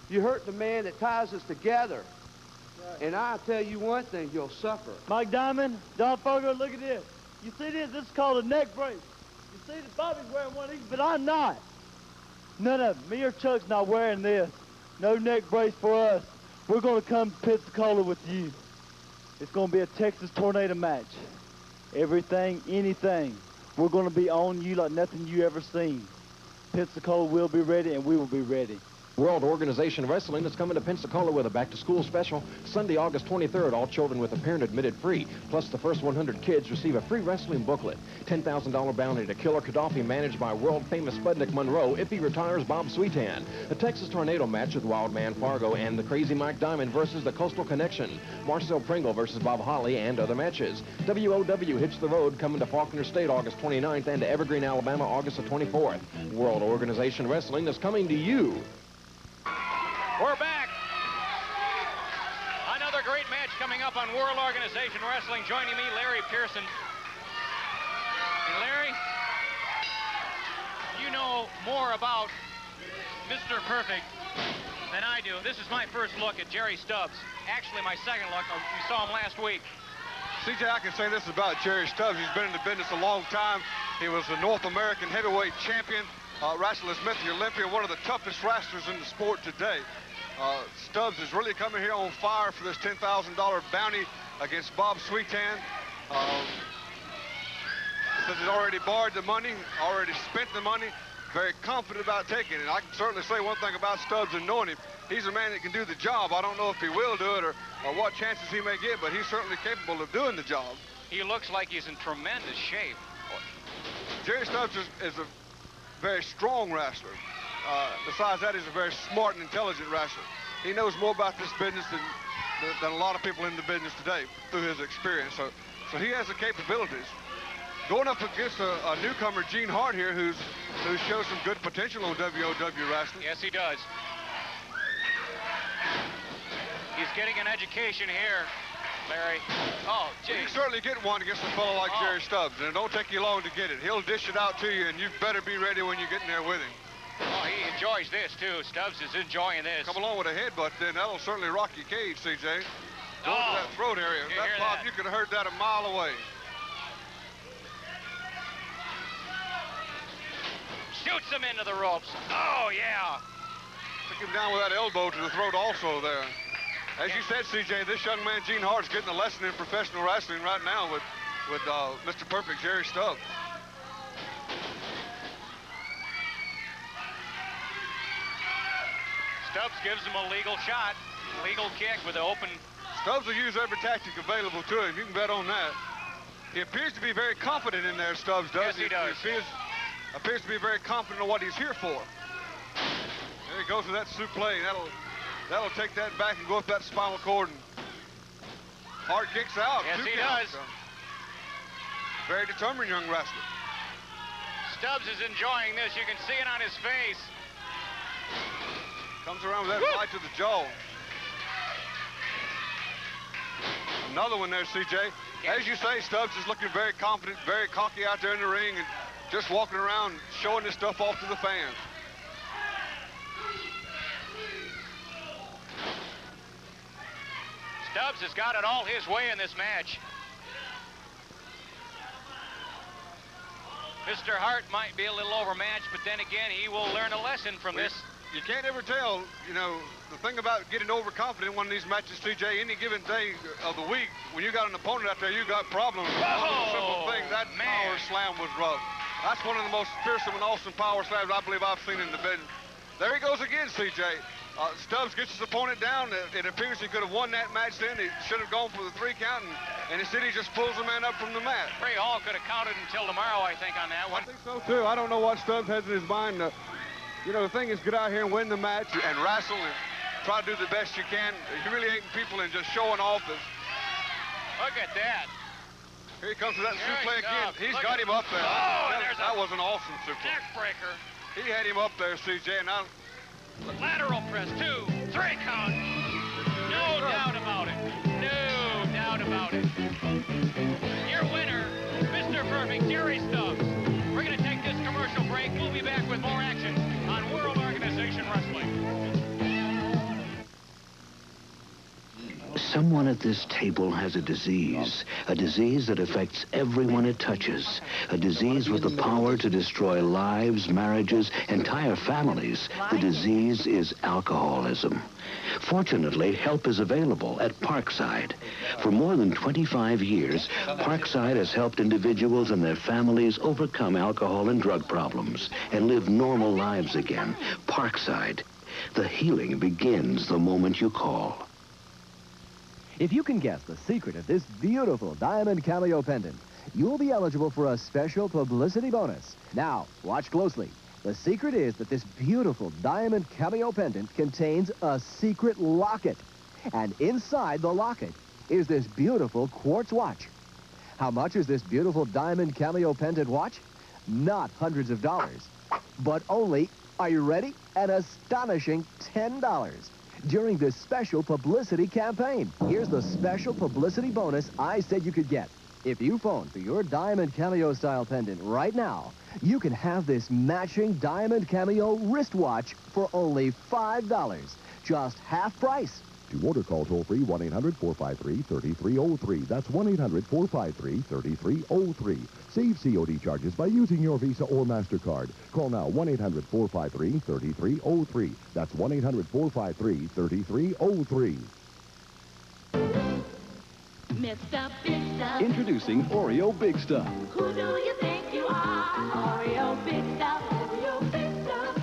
You hurt the man that ties us together. Right. And I'll tell you one thing, you'll suffer. Mike Diamond, Don Fargo, look at this. You see this? This is called a neck brace. You see that Bobby's wearing one of these, but I'm not. None of them. Me or Chuck's not wearing this. No neck brace for us. We're going to come to Pensacola with you. It's going to be a Texas Tornado match. Everything, anything. We're going to be on you like nothing you ever seen. Pensacola will be ready, and we will be ready. World Organization Wrestling is coming to Pensacola with a back-to-school special. Sunday, August 23rd, all children with a parent admitted free. Plus, the first 100 kids receive a free wrestling booklet. $10,000 bounty to Killer Gaddafi, managed by world-famous Spudnik Monroe if he retires Bob Sweetan. A Texas Tornado match with Wildman Fargo and the Crazy Mike Diamond versus the Coastal Connection. Marcel Pringle versus Bob Holly and other matches. WOW hits the road, coming to Faulkner State August 29th and to Evergreen, Alabama August the 24th. World Organization Wrestling is coming to you. We're back. Another great match coming up on World Organization Wrestling. Joining me, Larry Pearson. And Larry, you know more about Mr. Perfect than I do. This is my first look at Jerry Stubbs. Actually, my second look. We saw him last week. CJ, I can say this about Jerry Stubbs. He's been in the business a long time. He was the North American heavyweight champion. Wrestler Smith, the Olympian, one of the toughest wrestlers in the sport today. Stubbs is really coming here on fire for this $10,000 bounty against Bob Sweetan. Says he's already borrowed the money, already spent the money, very confident about taking it. I can certainly say one thing about Stubbs and knowing him. He's a man that can do the job. I don't know if he will do it or what chances he may get, but he's certainly capable of doing the job. He looks like he's in tremendous shape. Jerry Stubbs is a very strong wrestler. Besides that, he's a very smart and intelligent wrestler. He knows more about this business than a lot of people in the business today through his experience. So he has the capabilities. Going up against a newcomer, Gene Hart here, who shows some good potential on WOW wrestling. Yes, he does. He's getting an education here, Larry. Oh, geez. You can certainly get one against a fellow like Jerry Stubbs, and it don't take you long to get it. He'll dish it out to you, and you better be ready when you get in there with him. Oh, he enjoys this, too. Stubbs is enjoying this. Come along with a headbutt, then that'll certainly rock your cage, CJ. Go to that throat area. That pop, you could have heard that a mile away. Shoots him into the ropes. Oh, yeah. Took him down with that elbow to the throat also there. As you said, CJ, this young man, Gene Hart's getting a lesson in professional wrestling right now with Mr. Perfect, Jerry Stubbs. Stubbs gives him a legal shot, legal kick with an open... Stubbs will use every tactic available to him. You can bet on that. He appears to be very confident in there, Stubbs does. Yes, he does. He appears to be very confident in what he's here for. There he goes with that suplex. That'll take that back and go up that spinal cord. And Hart kicks out. Yes, he does. Very determined young wrestler. Stubbs is enjoying this. You can see it on his face. Comes around with that right to the jaw. Another one there, CJ. As you say, Stubbs is looking very confident, very cocky out there in the ring, and just walking around showing this stuff off to the fans. Stubbs has got it all his way in this match. Mr. Hart might be a little overmatched, but then again, he will learn a lesson from this. You can't ever tell, you know, the thing about getting overconfident in one of these matches, CJ, any given day of the week, when you got an opponent out there, you got problems. One of the simple things, that power slam was rough. That's one of the most fearsome and awesome power slams I believe I've seen in the business. There he goes again, CJ. Stubbs gets his opponent down. It appears he could have won that match then. He should have gone for the 3 count, and instead he just pulls the man up from the mat. Ray Hall could have counted until tomorrow, I think, on that one. I think so, too. I don't know what Stubbs has in his mind. You know, the thing is, get out here and win the match and wrestle and try to do the best you can, humiliating people and just showing off. Look at that. Here he comes with that suplex again. He's got him up there. Oh, that was an awesome suplex. Neck breaker. He had him up there, CJ, and now... Lateral press, 2, 3 count. No doubt about it. No doubt about it. Your winner, Mr. Perfect, Jerry Stubbs. We're going to take this commercial break. We'll be back with more action on World Organization Wrestling. Someone at this table has a disease that affects everyone it touches, a disease with the power to destroy lives, marriages, entire families. The disease is alcoholism. Fortunately, help is available at Parkside. For more than 25 years, Parkside has helped individuals and their families overcome alcohol and drug problems and live normal lives again. Parkside. The healing begins the moment you call. If you can guess the secret of this beautiful diamond cameo pendant, you'll be eligible for a special publicity bonus. Now, watch closely. The secret is that this beautiful diamond cameo pendant contains a secret locket. And inside the locket is this beautiful quartz watch. How much is this beautiful diamond cameo pendant watch? Not hundreds of dollars, but only, are you ready? An astonishing $10 during this special publicity campaign. Here's the special publicity bonus I said you could get. If you phone for your diamond cameo style pendant right now, you can have this matching diamond cameo wristwatch for only $5, just half price. To order, call toll-free 1-800-453-3303. That's 1-800-453-3303. Save COD charges by using your Visa or MasterCard. Call now 1-800-453-3303. That's 1-800-453-3303. Mr. Big Stuff. Introducing Oreo Big Stuff. Who do you think you are? Oreo Big Stuff. Oreo Big Stuff.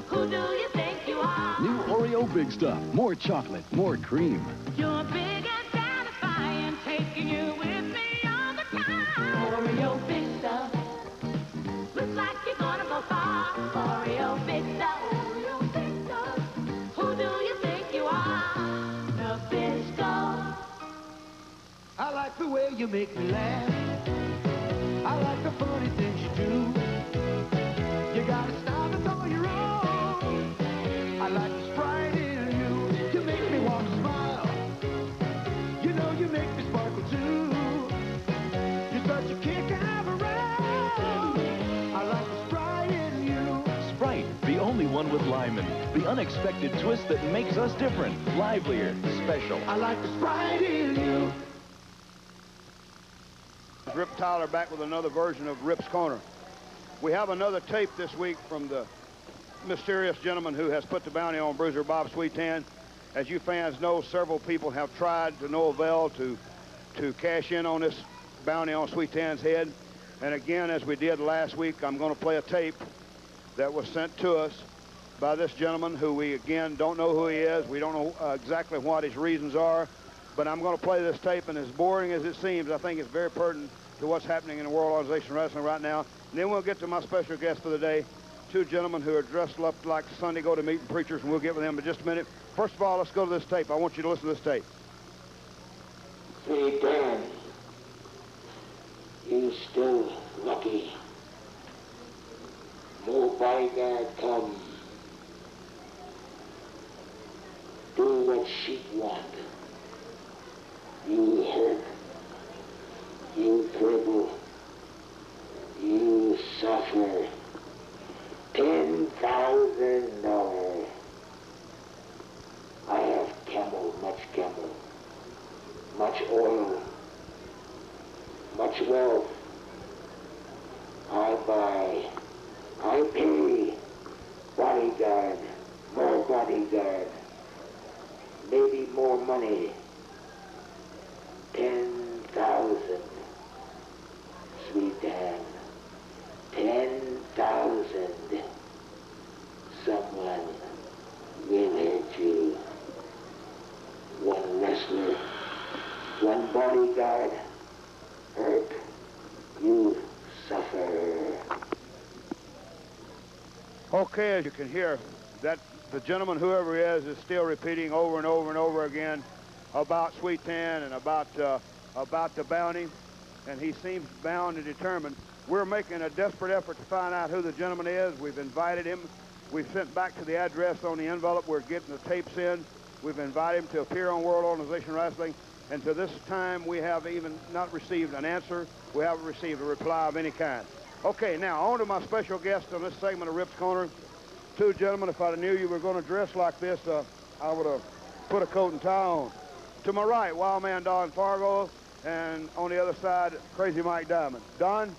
Who do you think you are? New Oreo Big Stuff. More chocolate, more cream. You're big and satisfying, taking you with me all the time. Oreo Big Stuff. Looks like you're gonna go far. Oreo Big Stuff. Oreo Big Stuff. Who do you think you are? The Big Stuff. I like the way you make me laugh. I like the funny things you do. You got a style that's all your own. I like the sprite in you. You make me want to smile. You know you make me sparkle too. You're such a kick I'm around. I like the sprite in you. Sprite, the only one with Lyman. The unexpected twist that makes us different, livelier, special. I like the sprite in you. Rip Tyler back with another version of Rip's Corner. We have another tape this week from the mysterious gentleman who has put the bounty on Bruiser Bob Sweetan. As you fans know, several people have tried to no avail to cash in on this bounty on Sweetan's head. And again, as we did last week, I'm going to play a tape that was sent to us by this gentleman who we, again, don't know who he is. We don't know exactly what his reasons are. But I'm going to play this tape, and as boring as it seems, I think it's very pertinent to what's happening in the World Organization of Wrestling right now. And then we'll get to my special guest for the day, two gentlemen who are dressed up like Sunday go-to-meeting preachers, and we'll get with them in just a minute. First of all, let's go to this tape. I want you to listen to this tape. Hey, Dan, you still lucky. More bodyguard come. Do what she want. You hurt, you cripple, you suffer. $10,000. I have camel, much oil, much wealth. I buy, I pay bodyguard, more bodyguard, maybe more money. 10,000, Sweetan. 10,000. Someone will hurt you. One wrestler, one bodyguard, hurt, you suffer. Okay, as you can hear, that the gentleman, whoever he is still repeating over and over and over again about Sweetan and about the bounty, and he seems bound and determined. We're making a desperate effort to find out who the gentleman is. We've invited him. We've sent back to the address on the envelope. We're getting the tapes in. We've invited him to appear on World Organization Wrestling, and to this time we have even not received an answer. We haven't received a reply of any kind. Okay, now on to my special guest on this segment of Rip's Corner. Two gentlemen, if I knew you were going to dress like this, I would have put a coat and tie on. To my right, Wild Man Don Fargo, and on the other side, Crazy Mike Diamond. Don,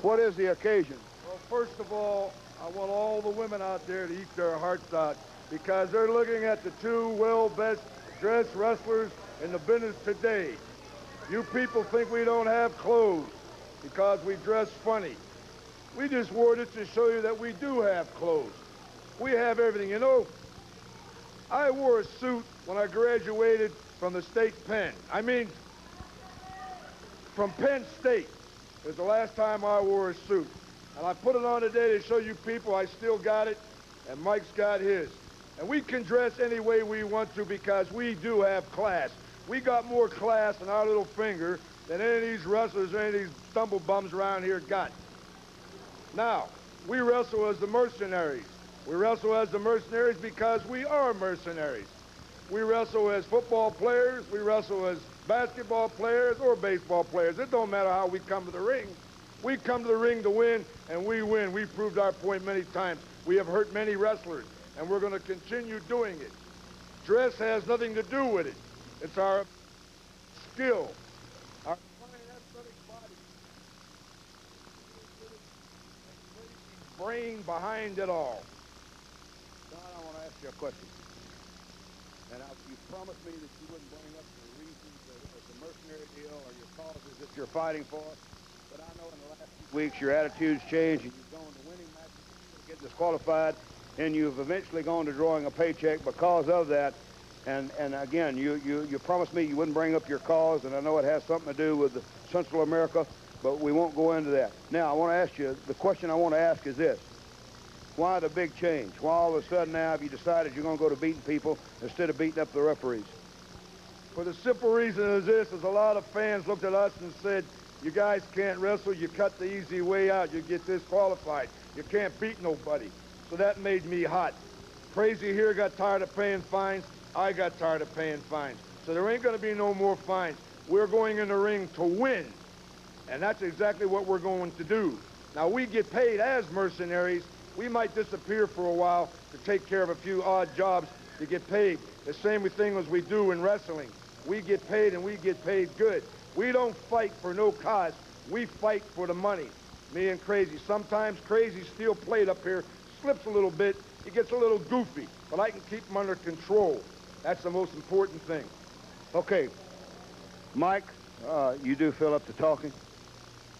what is the occasion? Well, first of all, I want all the women out there to eat their hearts out because they're looking at the two best dressed wrestlers in the business today. You people think we don't have clothes because we dress funny. We just wore this to show you that we do have clothes. We have everything. You know, I wore a suit when I graduated from the state pen. I mean, from Penn State. It was the last time I wore a suit. And I put it on today to show you people I still got it, and Mike's got his. And we can dress any way we want to because we do have class. We got more class in our little finger than any of these wrestlers or any of these stumble bums around here got. Now, we wrestle as the mercenaries. We wrestle as the mercenaries because we are mercenaries. We wrestle as football players, we wrestle as basketball players or baseball players. It don't matter how we come to the ring. We come to the ring to win, and we win. We've proved our point many times. We have hurt many wrestlers, and we're going to continue doing it. Dress has nothing to do with it. It's our skill, our fine athletic body, brain behind it all. Don, I want to ask you a question. And you promised me that you wouldn't bring up the reasons of the mercenary deal or your causes that you're fighting for. But I know in the last few weeks your attitude's changed and you've gone to winning matches, you get disqualified, and you've eventually gone to drawing a paycheck because of that. And again, you promised me you wouldn't bring up your cause, and I know it has something to do with Central America, but we won't go into that. Now, I want to ask you, the question I want to ask is this. Why the big change? Why all of a sudden now have you decided you're going to go to beating people instead of beating up the referees? For the simple reason is this, is a lot of fans looked at us and said, you guys can't wrestle, you cut the easy way out, you get disqualified. You can't beat nobody. So that made me hot. Crazy here got tired of paying fines. I got tired of paying fines. So there ain't going to be no more fines. We're going in the ring to win. And that's exactly what we're going to do. Now, we get paid as mercenaries. We might disappear for a while to take care of a few odd jobs to get paid. The same thing as we do in wrestling. We get paid, and we get paid good. We don't fight for no cause. We fight for the money. Me and Crazy. Sometimes Crazy's steel plate up here slips a little bit. He gets a little goofy, but I can keep him under control. That's the most important thing. Okay, Mike, you do fill up the talking?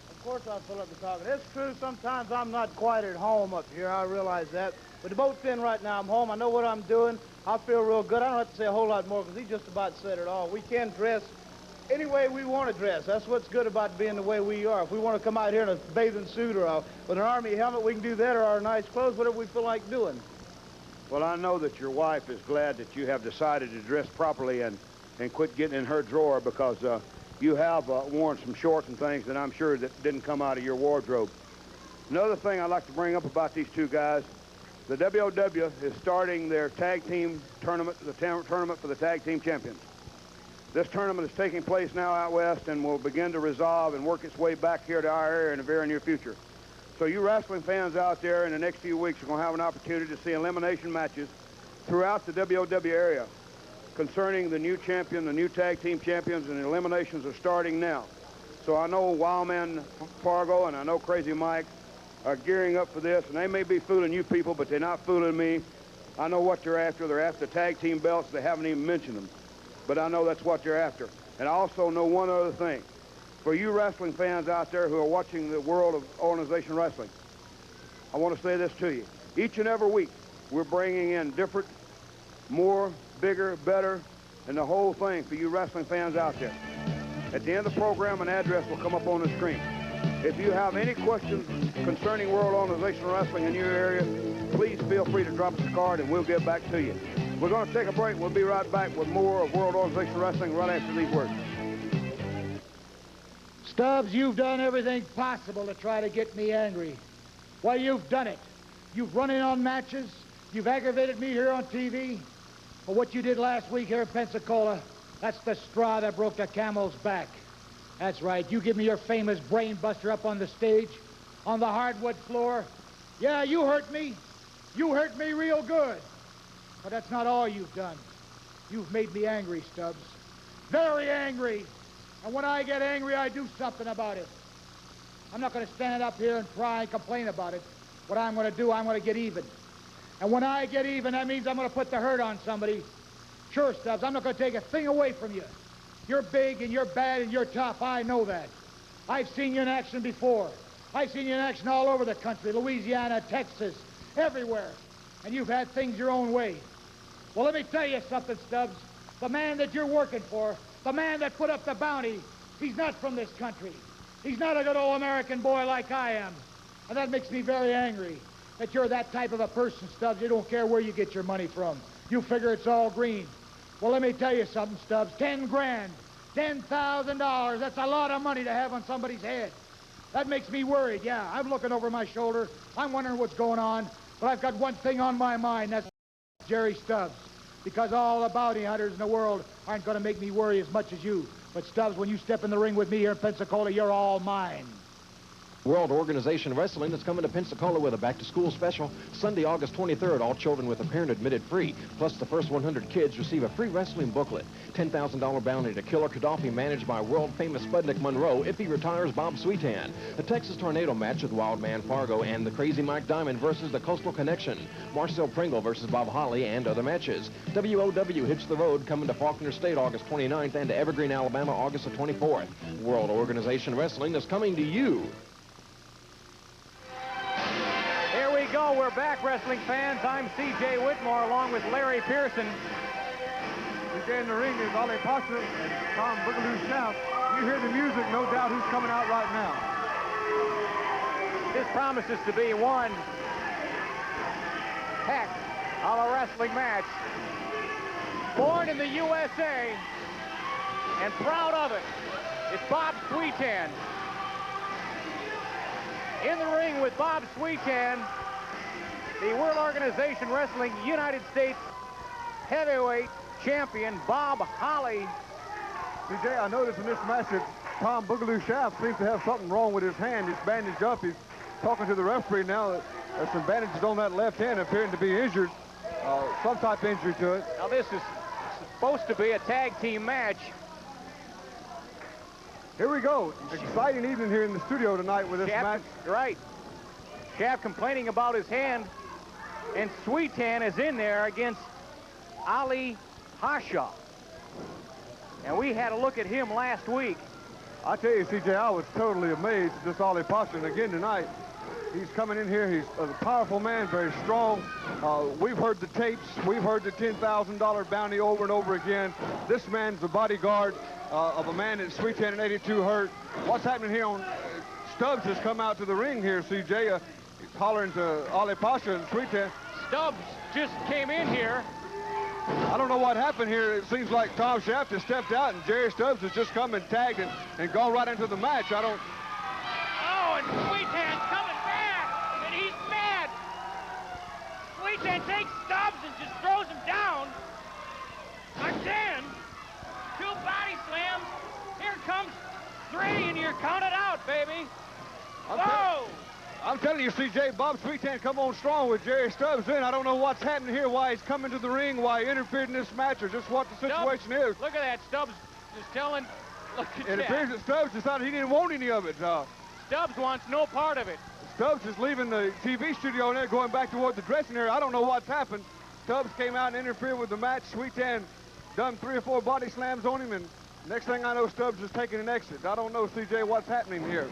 Of course I fill up the talking. It's true, sometimes I'm not quite at home up here. I realize that. But the boat's in right now. I'm home. I know what I'm doing. I feel real good. I don't have to say a whole lot more because he just about said it all. We can dress any way we want to dress. That's what's good about being the way we are. If we want to come out here in a bathing suit or with an army helmet, we can do that, or our nice clothes, whatever we feel like doing. Well, I know that your wife is glad that you have decided to dress properly and quit getting in her drawer because you have worn some shorts and things that I'm sure that didn't come out of your wardrobe. Another thing I'd like to bring up about these two guys, the WOW is starting their tag team tournament, the tournament for the tag team champions. This tournament is taking place now out west and will begin to resolve and work its way back here to our area in the very near future. So you wrestling fans out there in the next few weeks are going to have an opportunity to see elimination matches throughout the WOW area concerning the new champion, the new tag team champions, and the eliminations are starting now. So I know Wildman Fargo and I know Crazy Mike are gearing up for this, and they may be fooling you people, but they're not fooling me. I know what they're after. They're after tag team belts. They haven't even mentioned them, but I know that's what they're after. And I also know one other thing. For you wrestling fans out there who are watching the world of organization wrestling, I want to say this to you. Each and every week, we're bringing in different, more, bigger, better, and the whole thing for you wrestling fans out there. At the end of the program, an address will come up on the screen. If you have any questions concerning World Organization Wrestling in your area, please feel free to drop us a card and we'll get back to you. We're going to take a break. We'll be right back with more of World Organization Wrestling right after these words. Stubbs, you've done everything possible to try to get me angry. Well, you've done it. You've run in on matches. You've aggravated me here on TV. But what you did last week here in Pensacola, that's the straw that broke the camel's back. That's right. You give me your famous brain buster up on the stage, on the hardwood floor. Yeah, you hurt me. You hurt me real good. But that's not all you've done. You've made me angry, Stubbs. Very angry. And when I get angry, I do something about it. I'm not going to stand up here and cry and complain about it. What I'm going to do, I'm going to get even. And when I get even, that means I'm going to put the hurt on somebody. Sure, Stubbs, I'm not going to take a thing away from you. You're big and you're bad and you're tough. I know that. I've seen you in action before. I've seen you in action all over the country, Louisiana, Texas, everywhere. And you've had things your own way. Well, let me tell you something, Stubbs. The man that you're working for, the man that put up the bounty, he's not from this country. He's not a good old American boy like I am. And that makes me very angry that you're that type of a person, Stubbs. You don't care where you get your money from. You figure it's all green. Well, let me tell you something, Stubbs. 10 grand, $10,000. That's a lot of money to have on somebody's head. That makes me worried, yeah. I'm looking over my shoulder. I'm wondering what's going on. But I've got one thing on my mind. That's Jerry Stubbs. Because all the bounty hunters in the world aren't going to make me worry as much as you. But Stubbs, when you step in the ring with me here in Pensacola, you're all mine. World Organization Wrestling is coming to Pensacola with a back-to-school special. Sunday, August 23rd, all children with a parent admitted free. Plus, the first 100 kids receive a free wrestling booklet. $10,000 bounty to Killer Gaddafi, managed by world-famous Spudnik Monroe if he retires Bob Sweetan. A Texas Tornado match with Wildman Fargo and the Crazy Mike Diamond versus the Coastal Connection. Marcel Pringle versus Bob Holly and other matches. WOW hits the road, coming to Faulkner State August 29th and to Evergreen, Alabama August the 24th. World Organization Wrestling is coming to you. Here we go. We're back, wrestling fans. I'm C.J. Whitmore along with Larry Pearson. CJ in the ring is Ollie Pasha and Tom Boogaloo Shaft. You hear the music, no doubt who's coming out right now. This promises to be one heck of a wrestling match. Born in the USA and proud of it, it's Bob Sweetan. In the ring with Bob Sweetan, the World Organization Wrestling United States Heavyweight Champion, Bob Holly. CJ, I noticed in this match that Tom Boogaloo Shaft seems to have something wrong with his hand. He's bandaged up. He's talking to the referee now. There's some bandages on that left hand appearing to be injured. Some type of injury to it. Now this is supposed to be a tag team match. Here we go. Exciting evening here in the studio tonight with this match. Right. Shaft complaining about his hand, and Sweetan is in there against Ali Pasha. And we had a look at him last week. I tell you, CJ, I was totally amazed at this Ali Pasha. And again tonight, he's coming in here. He's a powerful man, very strong. We've heard the tapes. We've heard the $10,000 bounty over and over again. This man's the bodyguard of a man that Sweetan in 82 hurt. What's happening here on Stubbs has come out to the ring here, CJ. He's hollering to Ali Pasha and Sweetan. Stubbs just came in here. I don't know what happened here. It seems like Tom Shaft has stepped out and Jerry Stubbs has just come and tagged and gone right into the match. I don't... Oh, and Sweetan's coming back, and he's mad. Sweetan takes Stubbs and just throws him down. Again, 2 body slams. Here comes 3, and you're counted out, baby. Whoa! I'm telling you, CJ, Bob Sweetan come on strong with Jerry Stubbs in. I don't know what's happening here, why he's coming to the ring, why he interfered in this match, or just what the situation is. Look at that. Stubbs is telling... Look at It that. appears that Stubbs decided he didn't want any of it. Stubbs wants no part of it. Stubbs is leaving the TV studio and then going back toward the dressing area. I don't know what's happened. Stubbs came out and interfered with the match. Sweetan done 3 or 4 body slams on him, and next thing I know, Stubbs is taking an exit. I don't know, CJ, what's happening here.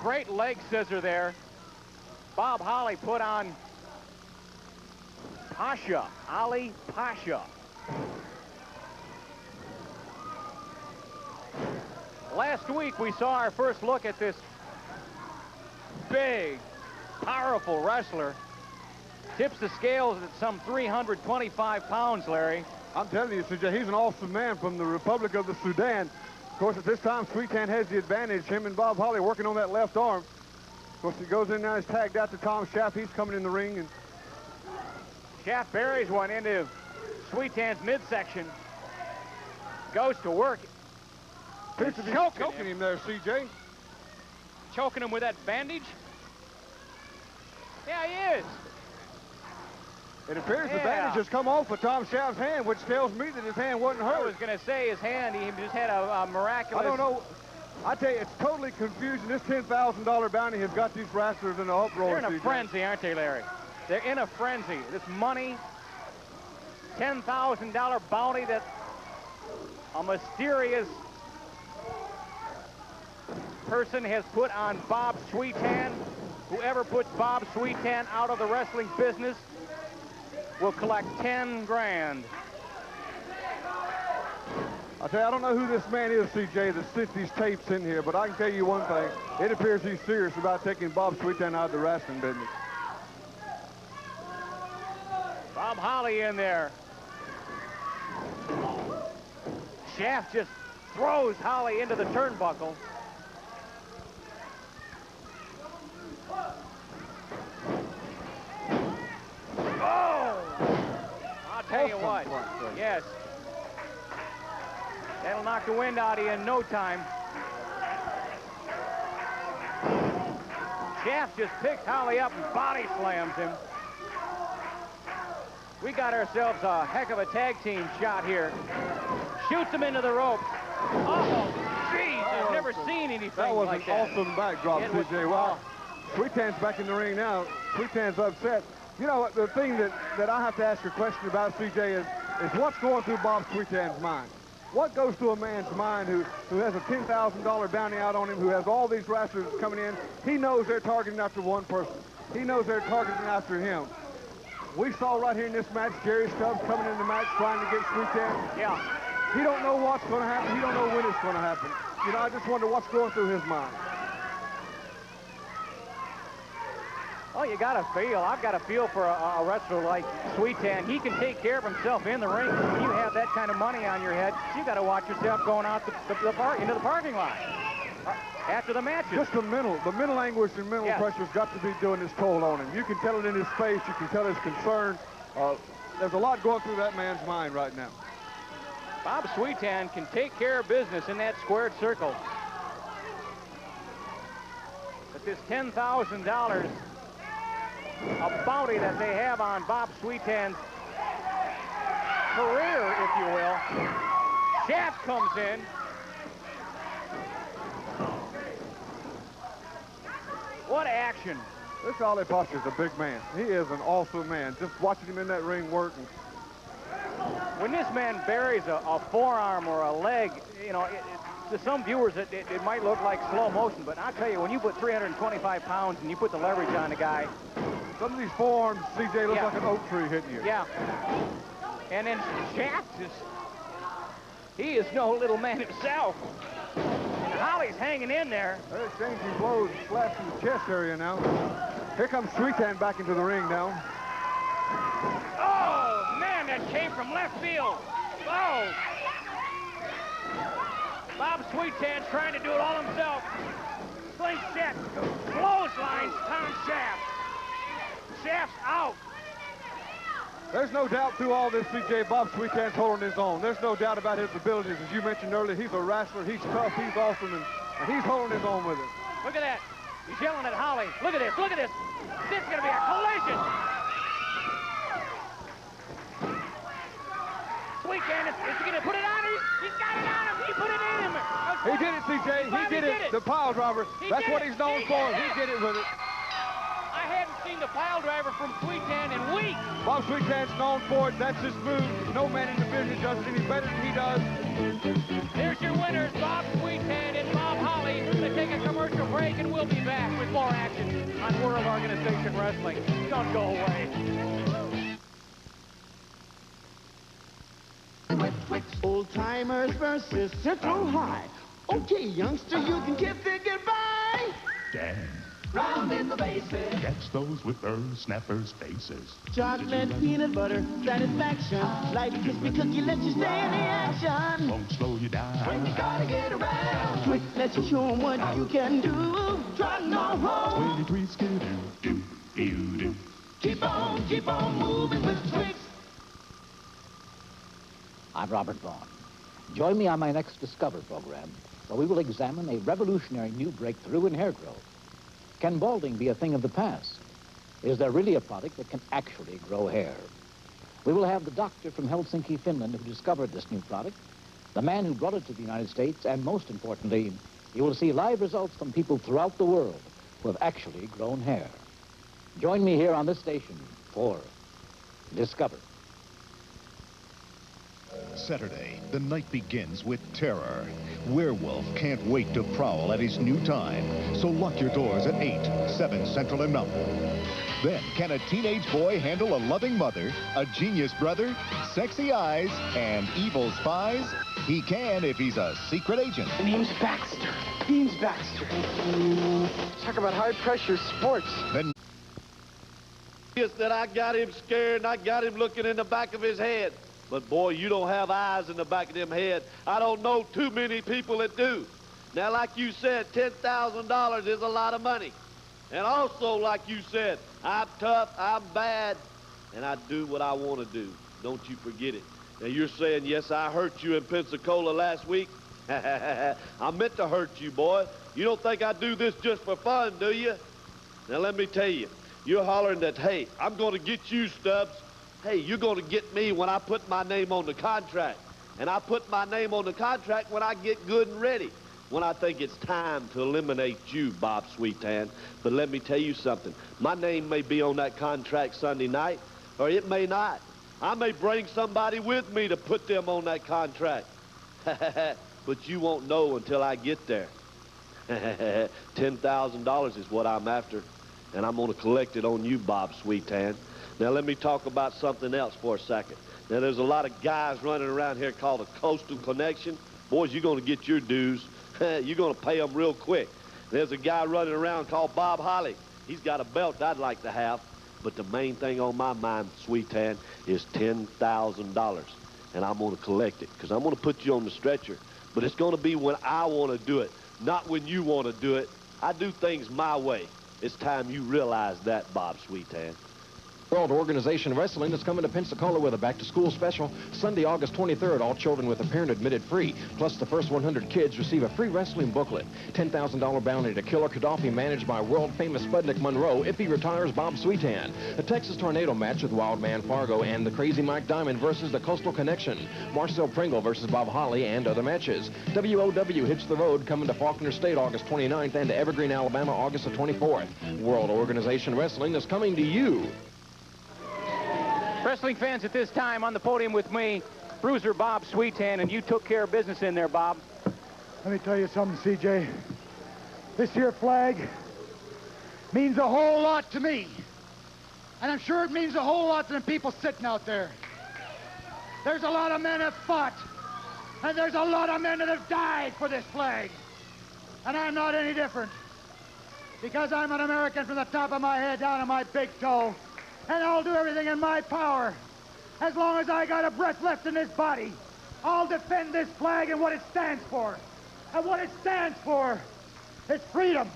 Great leg scissor there. Bob Holly put on Pasha, Ali Pasha. Last week we saw our first look at this big, powerful wrestler. Tips the scales at some 325 pounds, Larry. I'm telling you, CJ, he's an awesome man from the Republic of the Sudan. Of course, at this time, Sweetan has the advantage. Him and Bob Holly working on that left arm. Of course, he goes in now, he's tagged out to Tom Shaft. He's coming in the ring. And Shaft buries one into Sweetan's midsection. Goes to work. appears to be choking him there, CJ. Choking him with that bandage? Yeah, he is. It appears the bandage has come off of Tom Shaft's hand, which tells me that his hand wasn't hurt. I was going to say his hand, he just had a miraculous... I don't know. I tell you, it's totally confusing. This $10,000 bounty has got these wrestlers in an uproar. They're in a frenzy, aren't they, Larry? They're in a frenzy. This money, $10,000 bounty that a mysterious person has put on Bob Sweetan. Whoever puts Bob Sweetan out of the wrestling business will collect 10 grand. I tell you, I don't know who this man is, CJ, that sent these tapes in here, but I can tell you one thing. It appears he's serious about taking Bob Sweetan out of the wrestling business. Bob Holly in there. Shaft just throws Holly into the turnbuckle. Oh! I'll tell you what. Yes. That'll knock the wind out of you in no time. Shaft just picks Holly up and body slams him. We got ourselves a heck of a tag team shot here. Shoots him into the ropes. Oh, jeez, I've never seen anything like that. That was an awesome backdrop, CJ. Wow. Sweetan's back in the ring now. Sweetan's upset. You know, the thing that I have to ask a question about, CJ, is what's going through Bob Sweetan's mind? What goes through a man's mind who has a $10,000 bounty out on him, who has all these wrestlers coming in? He knows they're targeting after one person. He knows they're targeting after him. We saw right here in this match, Jerry Stubbs coming in the match trying to get Sweetan. Yeah. He don't know what's going to happen. He don't know when it's going to happen. You know, I just wonder what's going through his mind. Oh, you got to feel. I've got to feel for a wrestler like Sweetan. He can take care of himself in the ring. When you have that kind of money on your head, you got to watch yourself going out into the parking lot after the matches. Just the mental anguish and mental pressure's got to be doing its toll on him. You can tell it in his face. You can tell his concern. There's a lot going through that man's mind right now. Bob Sweetan can take care of business in that squared circle. But this $10,000, a bounty that they have on Bob Sweetan's career, if you will. Shaft comes in. What action. This Ali Pasha's a big man. He is an awesome man. Just watching him in that ring working. When this man buries a forearm or a leg, you know, to some viewers it might look like slow motion, but I'll tell you, when you put 325 pounds and you put the leverage on the guy. Some of these forearms, CJ, look like an oak tree hitting you. Yeah. And then Shaft he is no little man himself. And Holly's hanging in there. They're exchanging blows, slaps in the chest area now. Here comes Sweetan back into the ring now. Oh, man, that came from left field. Oh. Bob Sweetan trying to do it all himself. Slingshot, clotheslines Tom Shaft. Shaft's out. There's no doubt through all this, CJ, Bob Sweetan's holding his own. There's no doubt about his abilities. As you mentioned earlier, he's a wrestler. He's tough. He's awesome. And he's holding his own with it. Look at that. He's yelling at Holly. Look at this. Look at this. This is going to be a collision. Sweetan is he going to put it on him? He's got it on him. He put it in him. He did it, CJ. He did it. The pile driver. That's what he's known for. He did it with it. I hadn't seen the pile driver from Sweetan in weeks. Bob Sweetan's known for it. That's his move. No man in the division does it any better than he does. There's your winners, Bob Sweetan and Bob Holly. We're going to take a commercial break, and we'll be back with more action on World Organization Wrestling. Don't go away. Old timers versus Central High. Okay, youngster, you can kiss it goodbye. Dan. Round in the bases. Catch those whippersnappers' faces. Chocolate, peanut butter, satisfaction. Light crispy cookie lets you stay in the action. Won't slow you down. When you gotta get around. Quick, let's show 'em what you can do. Trotting on home. 23 skidoo, do. Keep on moving with Twix. I'm Robert Vaughn. Join me on my next Discover program, where we will examine a revolutionary new breakthrough in hair growth. Can balding be a thing of the past? Is there really a product that can actually grow hair? We will have the doctor from Helsinki, Finland, who discovered this new product, the man who brought it to the United States, and most importantly, you will see live results from people throughout the world who have actually grown hair. Join me here on this station for Discover. Saturday, the night begins with terror. Werewolf can't wait to prowl at his new time. So lock your doors at 8, 7 Central and Mountain. Then, can a teenage boy handle a loving mother, a genius brother, sexy eyes, and evil spies? He can if he's a secret agent. My name's Baxter. Dean's Baxter. Talk about high-pressure sports. Then that I got him scared and I got him looking in the back of his head. But boy, you don't have eyes in the back of them head. I don't know too many people that do. Now, like you said, $10,000 is a lot of money. And also, like you said, I'm tough, I'm bad, and I do what I want to do. Don't you forget it. Now, you're saying, yes, I hurt you in Pensacola last week? I meant to hurt you, boy. You don't think I do this just for fun, do you? Now, let me tell you. You're hollering that, hey, I'm going to get you, Stubbs. Hey, you're going to get me when I put my name on the contract. And I put my name on the contract when I get good and ready. When I think it's time to eliminate you, Bob Sweetan. But let me tell you something. My name may be on that contract Sunday night, or it may not. I may bring somebody with me to put them on that contract. But you won't know until I get there. $10,000 is what I'm after. And I'm going to collect it on you, Bob Sweetan. Now, let me talk about something else for a second. Now, there's a lot of guys running around here called a Coastal Connection. Boys, you're going to get your dues. You're going to pay them real quick. There's a guy running around called Bob Holly. He's got a belt I'd like to have. But the main thing on my mind, Sweetan, is $10,000. And I'm going to collect it because I'm going to put you on the stretcher. But it's going to be when I want to do it, not when you want to do it. I do things my way. It's time you realize that, Bob Sweetan. World Organization Wrestling is coming to Pensacola with a back-to-school special. Sunday, August 23rd, all children with a parent admitted free. Plus, the first 100 kids receive a free wrestling booklet. $10,000 bounty to Killer Gaddafi managed by world-famous Spudnik Monroe if he retires Bob Sweetan. A Texas Tornado match with Wildman Fargo and the Crazy Mike Diamond versus the Coastal Connection. Marcel Pringle versus Bob Holly and other matches. WOW hits the road coming to Faulkner State August 29th and to Evergreen, Alabama August the 24th. World Organization Wrestling is coming to you. Wrestling fans, at this time on the podium with me, Bruiser Bob Sweetan, and you took care of business in there, Bob. Let me tell you something, CJ. This here flag means a whole lot to me. And I'm sure it means a whole lot to the people sitting out there. There's a lot of men that fought, and there's a lot of men that have died for this flag. And I'm not any different. Because I'm an American from the top of my head down to my big toe. And I'll do everything in my power. As long as I got a breath left in this body, I'll defend this flag and what it stands for. And what it stands for is freedom.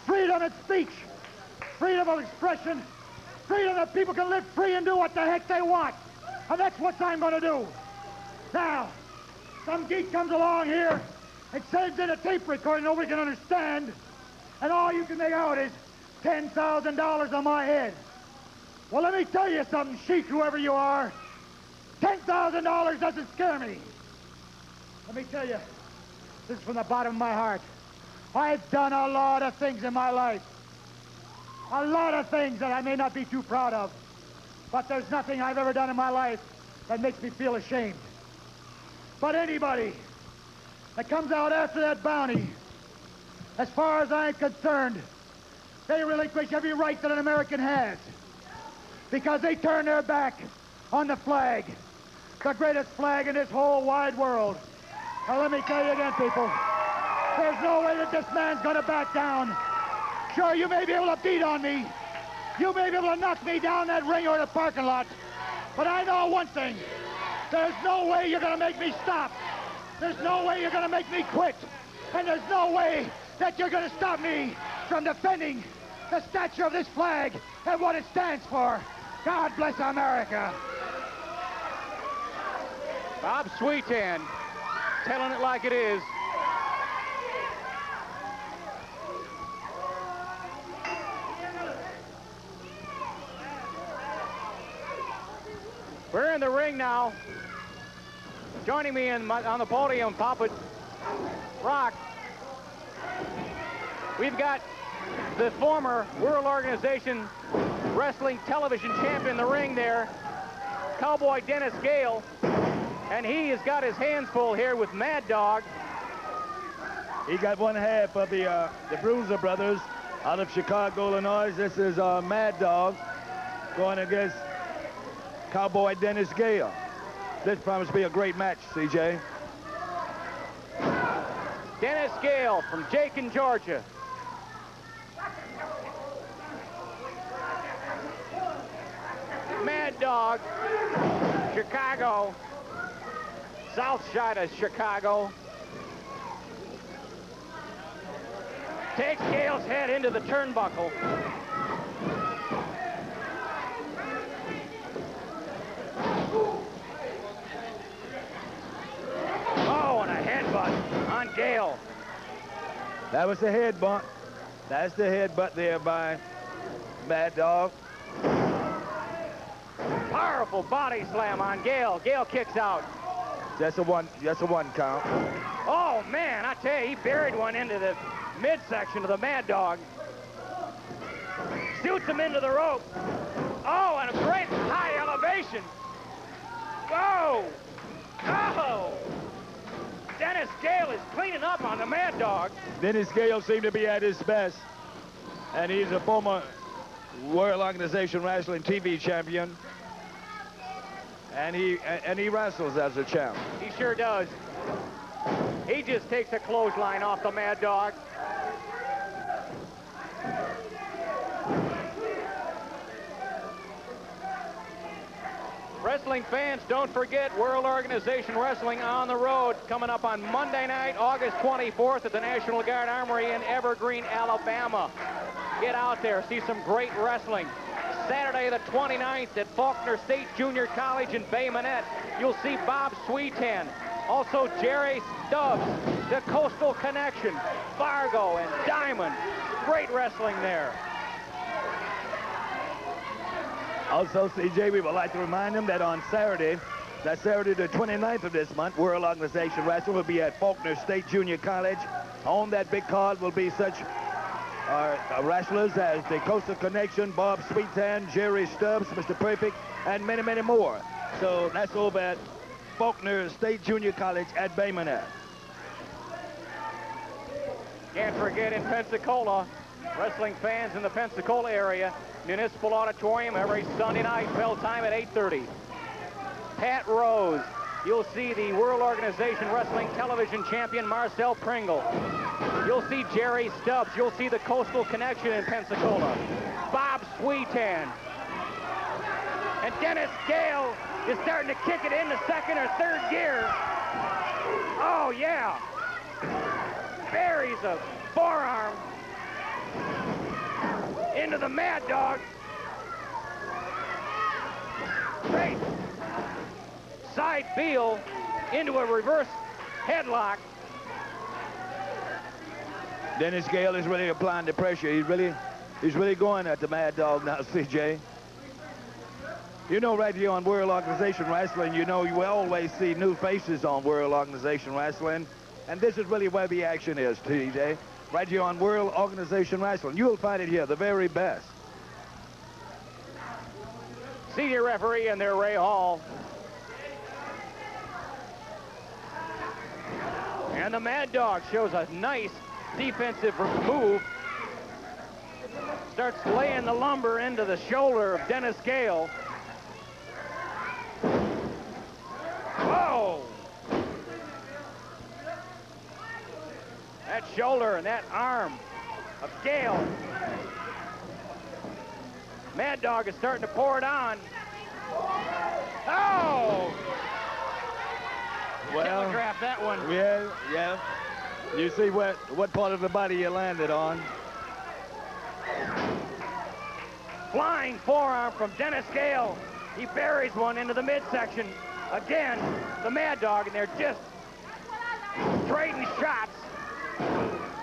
Freedom of speech. Freedom of expression. Freedom that people can live free and do what the heck they want. And that's what I'm going to do. Now, some geek comes along here and sends in a tape recorder nobody can understand. And all you can make out is $10,000 on my head. Well, let me tell you something, Sheik, whoever you are. $10,000 doesn't scare me. Let me tell you, this is from the bottom of my heart. I've done a lot of things in my life. A lot of things that I may not be too proud of. But there's nothing I've ever done in my life that makes me feel ashamed. But anybody that comes out after that bounty, as far as I'm concerned, they relinquish every right that an American has. Because they turn their back on the flag, the greatest flag in this whole wide world. Now let me tell you again, people, there's no way that this man's gonna back down. Sure, you may be able to beat on me. You may be able to knock me down that ring or the parking lot. But I know one thing. There's no way you're gonna make me stop. There's no way you're gonna make me quit. And there's no way that you're gonna stop me from defending the stature of this flag and what it stands for. God bless America. Bob Sweetan, telling it like it is. We're in the ring now. Joining me on the podium, Papa Rock. We've got the former World Organization Wrestling Television Champion in the ring there, Cowboy Dennis Gale, and he has got his hands full here with Mad Dog. He got one half of the Bruiser Brothers, Out of Chicago, Illinois, this is Mad Dog going against Cowboy Dennis Gale. This promises to be a great match, CJ. Dennis Gale from Macon, Georgia. Mad Dog, Chicago, south side of Chicago. Takes Gale's head into the turnbuckle. Oh, and a headbutt on Gale. That was the headbutt. That's the headbutt there by Mad Dog. Powerful body slam on Gale. Gale kicks out. That's a one count. Oh, man, I tell you, he buried one into the midsection of the Mad Dog. Shoots him into the rope. Oh, and a great high elevation. Whoa! Oh! Dennis Gale is cleaning up on the Mad Dog. Dennis Gale seemed to be at his best, and he's a former World Organization Wrestling TV champion, and he wrestles as a champ. He sure does. He just takes a clothesline off the Mad Dog. Wrestling fans, don't forget World Organization Wrestling on the road coming up on Monday night, August 24th at the National Guard Armory in Evergreen, Alabama. Get out there, see some great wrestling. Saturday the 29th at Faulkner State Junior College in Bay Minette, you'll see Bob Sweetan. Also Jerry Stubbs, the Coastal Connection, Fargo and Diamond. Great wrestling there. Also, CJ, we would like to remind them that on Saturday, that's Saturday the 29th of this month, World Organization Wrestling will be at Faulkner State Junior College. On that big card will be such wrestlers as the Coastal Connection, Bob Sweetan, Jerry Stubbs, Mr. Perfect, and many, many more. So that's over at Faulkner State Junior College at Bay Minette. Can't forget in Pensacola, wrestling fans in the Pensacola area, Municipal Auditorium every Sunday night, bell time at 8:30. Pat Rose, you'll see the World Organization Wrestling Television Champion Marcel Pringle. You'll see Jerry Stubbs. You'll see the Coastal Connection in Pensacola. Bob Sweetan. And Dennis Gale is starting to kick it into second or third gear. Oh, yeah. Buries a forearm into the Mad Dog. Great side heel into a reverse headlock. Dennis Gale is really applying the pressure. He's really going at the Mad Dog now, CJ. You know, right here on World Organization Wrestling, you know, you always see new faces on World Organization Wrestling. And this is really where the action is, TJ. Right here on World Organization Wrestling. You'll find it here, the very best. Senior referee in there, Ray Hall. And the Mad Dog shows a nice defensive move. Starts laying the lumber into the shoulder of Dennis Gale. Whoa! That shoulder and that arm of Gale. Mad Dog is starting to pour it on. Oh! Well, telegraph that one. Yeah. You see what part of the body you landed on. Flying forearm from Dennis Gale. He buries one into the midsection. Again, the Mad Dog, and they're just trading shots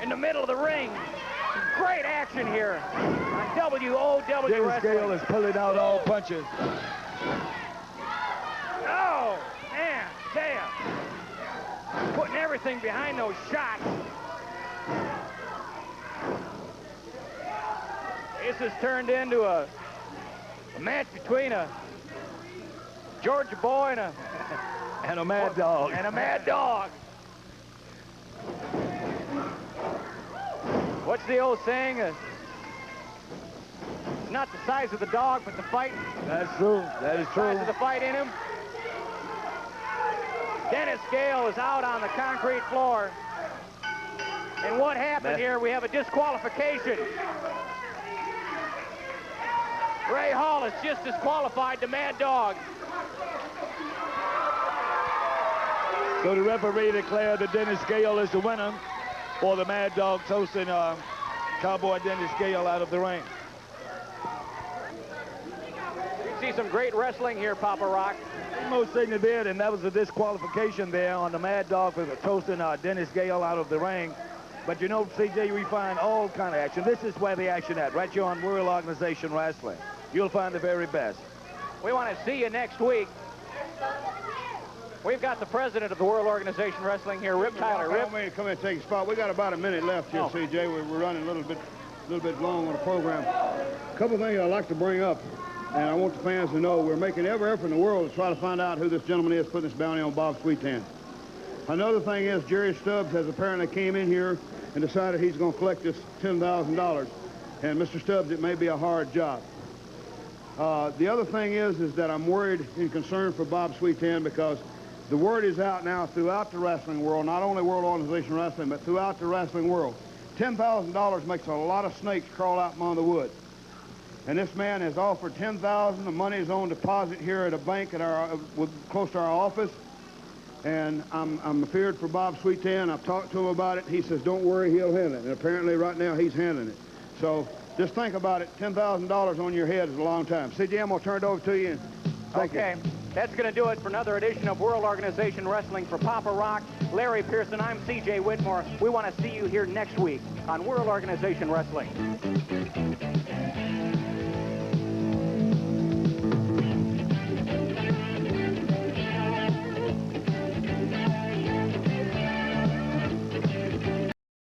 in the middle of the ring. Great action here on WOW Dennis Wrestling. Gale is pulling out all punches. Oh, man, damn. Putting everything behind those shots. This has turned into a match between a Georgia boy and a Mad Dog. And a Mad Dog. What's the old saying? It's not the size of the dog, but the fight. That's true. That is true. The size of the fight in him. Dennis Gale is out on the concrete floor. And what happened here? We have a disqualification. Ray Hall has just disqualified the Mad Dog. So the referee declared that Dennis Gale is the winner for the Mad Dog, toasting Cowboy Dennis Gale out of the ring. You see some great wrestling here, Papa Rock. Most certainly did, and that was a disqualification there on the Mad Dog for toasting Dennis Gale out of the ring. But you know, CJ, we find all kind of action. This is where the action at, right here on World Organization Wrestling. You'll find the very best. We want to see you next week. We've got the president of the World Organization Wrestling here, Rip Tyler. Rip, Come in and take a spot. We got about a minute left here, CJ. We're running a little bit long on the program. A couple things I'd like to bring up, and I want the fans to know we're making every effort in the world to try to find out who this gentleman is putting this bounty on Bob Sweetan. Another thing is Jerry Stubbs has apparently came in here and decided he's going to collect this $10,000. And Mr. Stubbs, it may be a hard job. The other thing is that I'm worried and concerned for Bob Sweetan because the word is out now throughout the wrestling world, not only World Organization Wrestling, but throughout the wrestling world. $10,000 makes a lot of snakes crawl out among the woods. And this man has offered $10,000. The money is on deposit here at a bank at close to our office. And I'm feared for Bob Sweetan. I've talked to him about it. He says, don't worry, he'll handle it. And apparently right now he's handling it. So just think about it. $10,000 on your head is a long time. CJ, I'm going to turn it over to you. Okay. That's going to do it for another edition of World Organization Wrestling. For Papa Rock, Larry Pearson, I'm CJ Whitmore. We want to see you here next week on World Organization Wrestling.